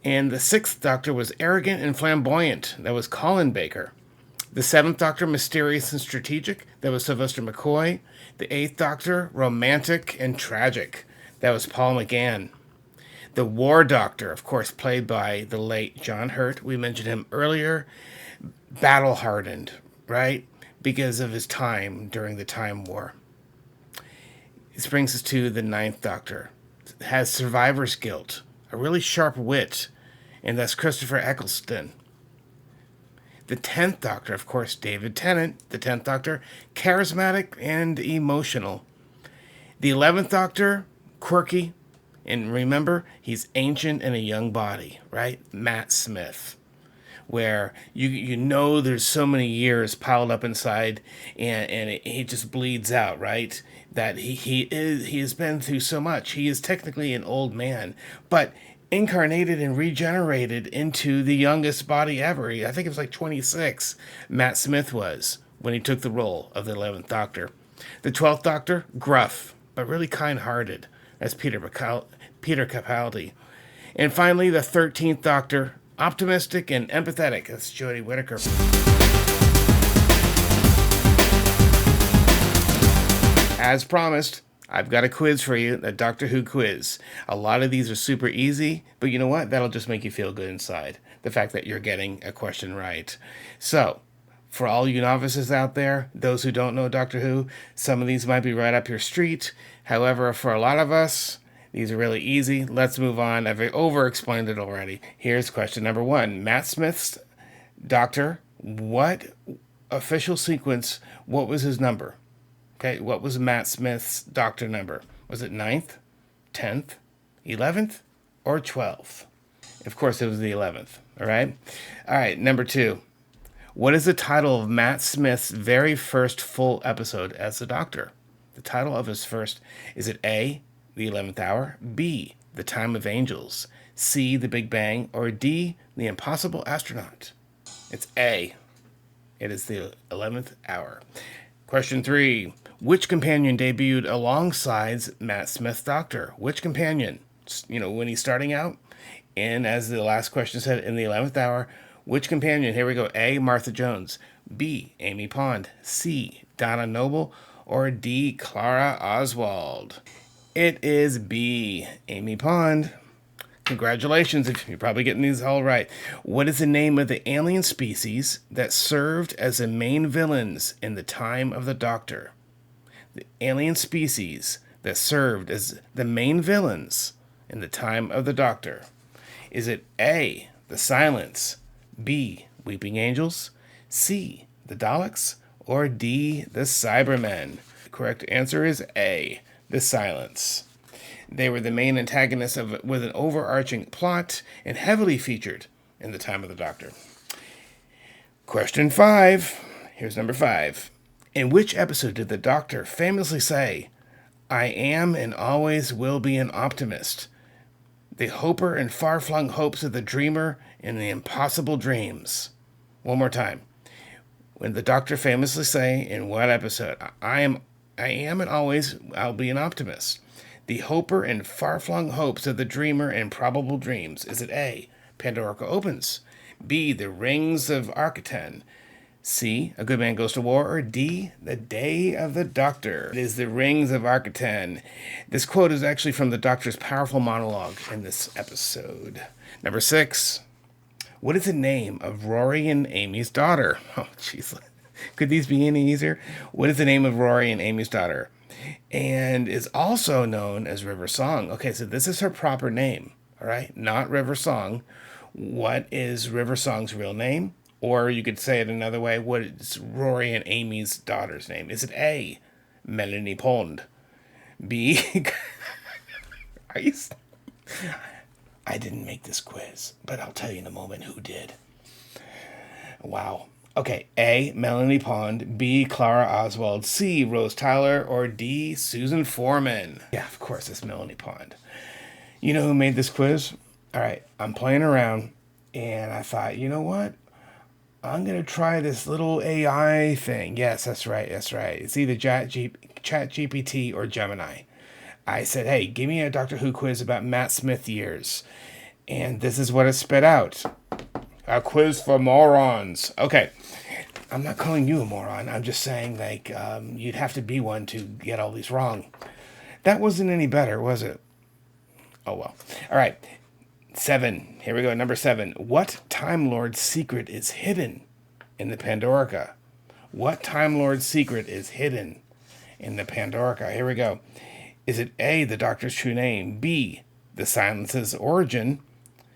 And the sixth Doctor was arrogant and flamboyant. That was Colin Baker. The seventh Doctor, mysterious and strategic. That was Sylvester McCoy. The eighth Doctor, romantic and tragic. That was Paul McGann. The War Doctor, of course, played by the late John Hurt. We mentioned him earlier. Battle-hardened, right? Because of his time during the Time War. This brings us to the ninth Doctor. Has survivor's guilt, a really sharp wit, and that's Christopher Eccleston. The 10th Doctor, of course, David Tennant, the 10th Doctor, charismatic and emotional. The 11th Doctor, quirky, and remember, he's ancient in a young body, right? Matt Smith. Where you know there's so many years piled up inside, and he just bleeds out, right? That he has been through so much. He is technically an old man, but incarnated and regenerated into the youngest body ever. I think it was like 26, Matt Smith was, when he took the role of the 11th Doctor. The 12th Doctor, gruff, but really kind-hearted, as Peter Capaldi. And finally, the 13th Doctor, optimistic and empathetic, that's Jodie Whittaker. As promised, I've got a quiz for you, a Doctor Who quiz. A lot of these are super easy, but you know what? That'll just make you feel good inside. The fact that you're getting a question right. So, for all you novices out there, those who don't know Doctor Who, some of these might be right up your street. However, for a lot of us, these are really easy. Let's move on. I've over-explained it already. Here's question number 1. Matt Smith's Doctor, what official sequence, what was his number? Okay, what was Matt Smith's Doctor number? Was it 9th, 10th, 11th, or 12th? Of course, it was the 11th, all right? All right, number 2. What is the title of Matt Smith's very first full episode as the Doctor? The title of his first, is it A, The 11th Hour, B, The Time of Angels, C, The Big Bang, or D, The Impossible Astronaut? It's A. It is The 11th Hour. Question 3. Which companion debuted alongside Matt Smith's Doctor? Which companion? You know, when he's starting out? And as the last question said, in the 11th hour, which companion? Here we go. A, Martha Jones. B, Amy Pond. C, Donna Noble. Or D, Clara Oswald. It is B, Amy Pond. Congratulations, if you're probably getting these all right. What is the name of the alien species that served as the main villains in the time of the Doctor? The alien species that served as the main villains in the time of the Doctor. Is it A, the Silence, B, Weeping Angels, C, the Daleks, or D, the Cybermen? The correct answer is A, the Silence. They were the main antagonists with an overarching plot and heavily featured in the time of the Doctor. Question 5. Here's number 5. In which episode did the Doctor famously say, "I am and always will be an optimist"? The hoper and far-flung hopes of the dreamer and the impossible dreams. One more time. When the Doctor famously say, in what episode, I am and always I'll be an optimist. The hoper and far-flung hopes of the dreamer and probable dreams. Is it A, Pandorica Opens, B, The Rings of Arcatan, C, A Good Man Goes to War, or D, The Day of the Doctor? It is The Rings of Arcatan. This quote is actually from the Doctor's powerful monologue in this episode. Number 6. What is the name of Rory and Amy's daughter? Oh, jeez. Could these be any easier? What is the name of Rory and Amy's daughter? And is also known as River Song. Okay, so this is her proper name, all right? Not River Song. What is River Song's real name? Or you could say it another way. What is Rory and Amy's daughter's name? Is it A, Melanie Pond? B, are you... I didn't make this quiz, but I'll tell you in a moment who did. Wow. Okay, A, Melanie Pond, B, Clara Oswald, C, Rose Tyler, or D, Susan Foreman? Yeah, of course, it's Melanie Pond. You know who made this quiz? All right, I'm playing around, and I thought, you know what? I'm going to try this little AI thing. Yes, that's right. It's either ChatGPT or Gemini. I said, hey, give me a Doctor Who quiz about Matt Smith years. And this is what it spit out. A quiz for morons. Okay. I'm not calling you a moron. I'm just saying, you'd have to be one to get all these wrong. That wasn't any better, was it? Oh, well. All right. 7. Here we go. Number 7. What Time Lord's secret is hidden in the Pandorica? What Time Lord's secret is hidden in the Pandorica? Here we go. Is it A, the Doctor's true name, B, the Silence's origin,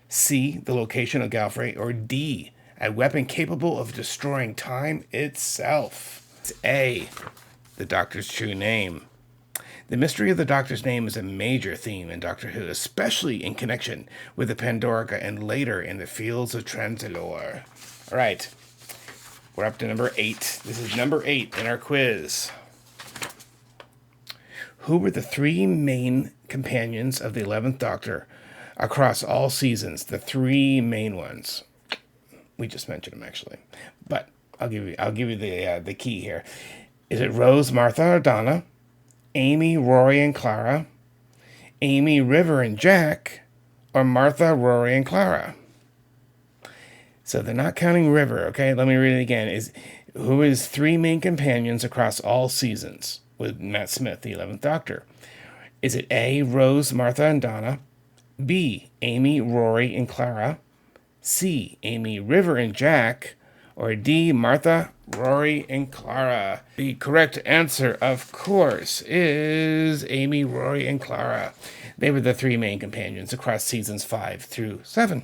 C, the location of Gallifrey, or D, a weapon capable of destroying time itself? It's A, the Doctor's true name. The mystery of the Doctor's name is a major theme in Doctor Who, especially in connection with the Pandorica and later in the fields of Transilor. All right, we're up to number 8. This is number 8 in our quiz. Who were the 3 main companions of the 11th Doctor across all seasons? The 3 main ones. We just mentioned them, actually. But I'll give you the key here. Is it Rose, Martha, or Donna? Amy, Rory, and Clara? Amy, River, and Jack? Or Martha, Rory, and Clara? So they're not counting River, okay? Let me read it again. Who is 3 main companions across all seasons with Matt Smith, the 11th Doctor? Is it A, Rose, Martha, and Donna? B, Amy, Rory, and Clara? C, Amy, River, and Jack? Or D, Martha, Rory, and Clara? The correct answer, of course, is Amy, Rory, and Clara. They were the 3 main companions across seasons 5 through 7.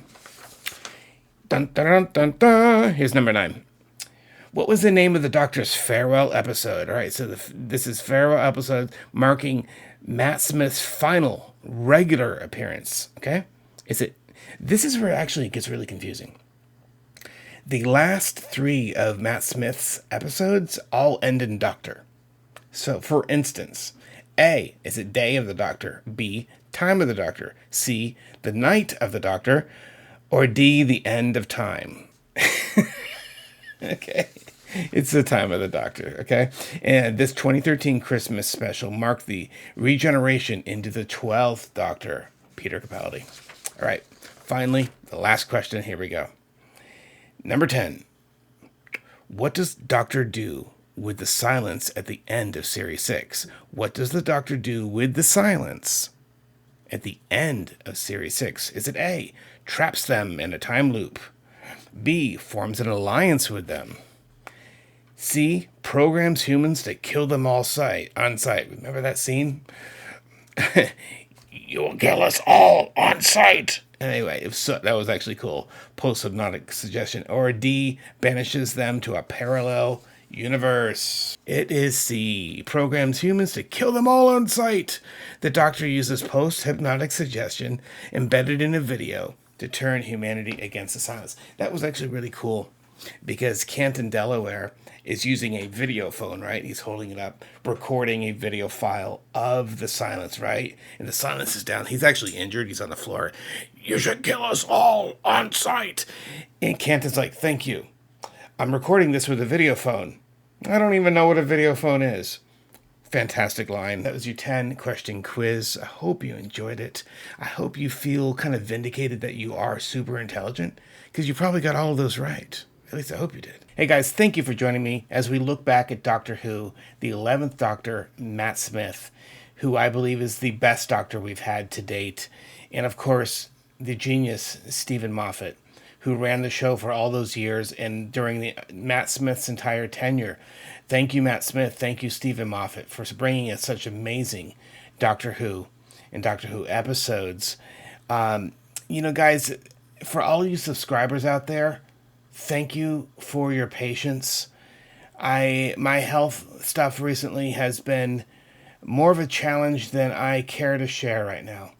Dun, dun, dun, dun, dun. Here's number 9. What was the name of the Doctor's farewell episode? All right, so this is farewell episode marking Matt Smith's final regular appearance, okay? This is where actually it gets really confusing. The last 3 of Matt Smith's episodes all end in Doctor. So, for instance, A, is it Day of the Doctor? B, Time of the Doctor? C, The Night of the Doctor? Or D, The End of Time? Okay. It's the Time of the Doctor, okay? And this 2013 Christmas special marked the regeneration into the 12th Doctor, Peter Capaldi. All right, finally, the last question. Here we go. Number 10. What does Doctor do with the silence at the end of Series 6? What does the Doctor do with the silence at the end of Series 6? Is it A, traps them in a time loop? B, forms an alliance with them? C, programs humans to kill them all on sight. Remember that scene? You'll kill us all on sight. Anyway, that was actually cool. Post-hypnotic suggestion. Or D, banishes them to a parallel universe. It is C, programs humans to kill them all on sight. The Doctor uses post-hypnotic suggestion embedded in a video to turn humanity against the silence. That was actually really cool because Canton, Delaware is using a video phone, right? He's holding it up, recording a video file of the silence, right? And the silence is down. He's actually injured. He's on the floor. You should kill us all on sight. And Canton's like, thank you. I'm recording this with a video phone. I don't even know what a video phone is. Fantastic line. That was your 10-question quiz. I hope you enjoyed it. I hope you feel kind of vindicated that you are super intelligent because you probably got all of those right. At least I hope you did. Hey guys, thank you for joining me as we look back at Doctor Who, the 11th Doctor, Matt Smith, who I believe is the best Doctor we've had to date. And of course, the genius Stephen Moffat, who ran the show for all those years and during Matt Smith's entire tenure. Thank you, Matt Smith. Thank you, Stephen Moffat, for bringing us such amazing Doctor Who and Doctor Who episodes. Guys, for all you subscribers out there, thank you for your patience. My health stuff recently has been more of a challenge than I care to share right now.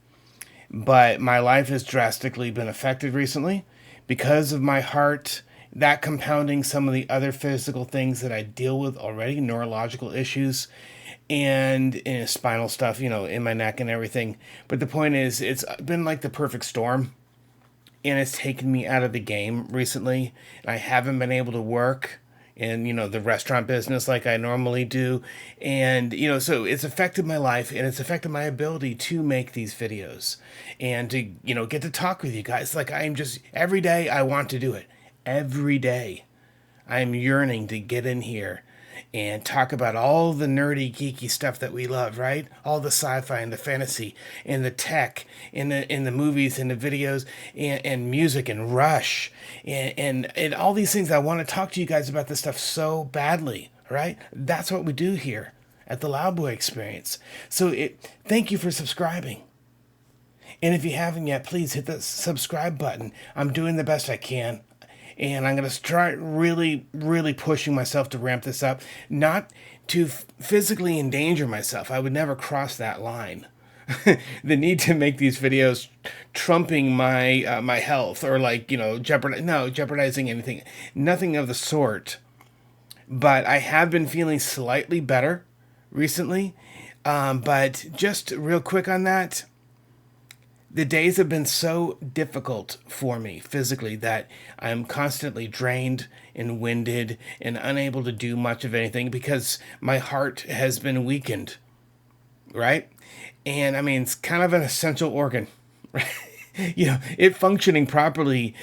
But my life has drastically been affected recently because of my heart, that compounding some of the other physical things that I deal with already, neurological issues and spinal stuff, in my neck and everything. But the point is, it's been like the perfect storm. And it's taken me out of the game recently. I haven't been able to work in, the restaurant business like I normally do. And, so it's affected my life and it's affected my ability to make these videos and to, get to talk with you guys. Like every day I want to do it. Every day I'm yearning to get in here and talk about all the nerdy, geeky stuff that we love, right? All the sci-fi and the fantasy and the tech and the movies and the videos and music and Rush and all these things. I want to talk to you guys about this stuff so badly, right? That's what we do here at the Loud Boy Experience. So thank you for subscribing. And if you haven't yet, please hit the subscribe button. I'm doing the best I can. And I'm going to try really, really pushing myself to ramp this up. Not to physically endanger myself. I would never cross that line. The need to make these videos trumping my my health or jeopardizing anything. Nothing of the sort. But I have been feeling slightly better recently. But just real quick on that, the days have been so difficult for me physically that I'm constantly drained and winded and unable to do much of anything because my heart has been weakened, right? And I mean, it's kind of an essential organ, right? It functioning properly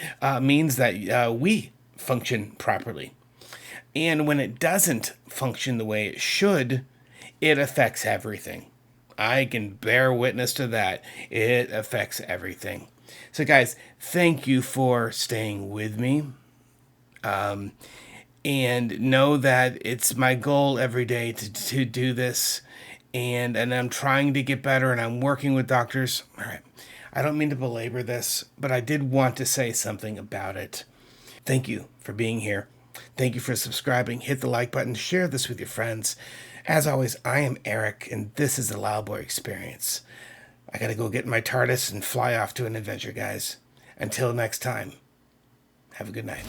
means that we function properly. And when it doesn't function the way it should, it affects everything. I can bear witness to that. It affects everything. So guys, thank you for staying with me. And know that it's my goal every day to do this. And I'm trying to get better, and I'm working with doctors. All right. I don't mean to belabor this, but I did want to say something about it. Thank you for being here. Thank you for subscribing. Hit the like button. Share this with your friends. As always, I am Eric, and this is the Loudboy Experience. I gotta go get my TARDIS and fly off to an adventure, guys. Until next time, have a good night.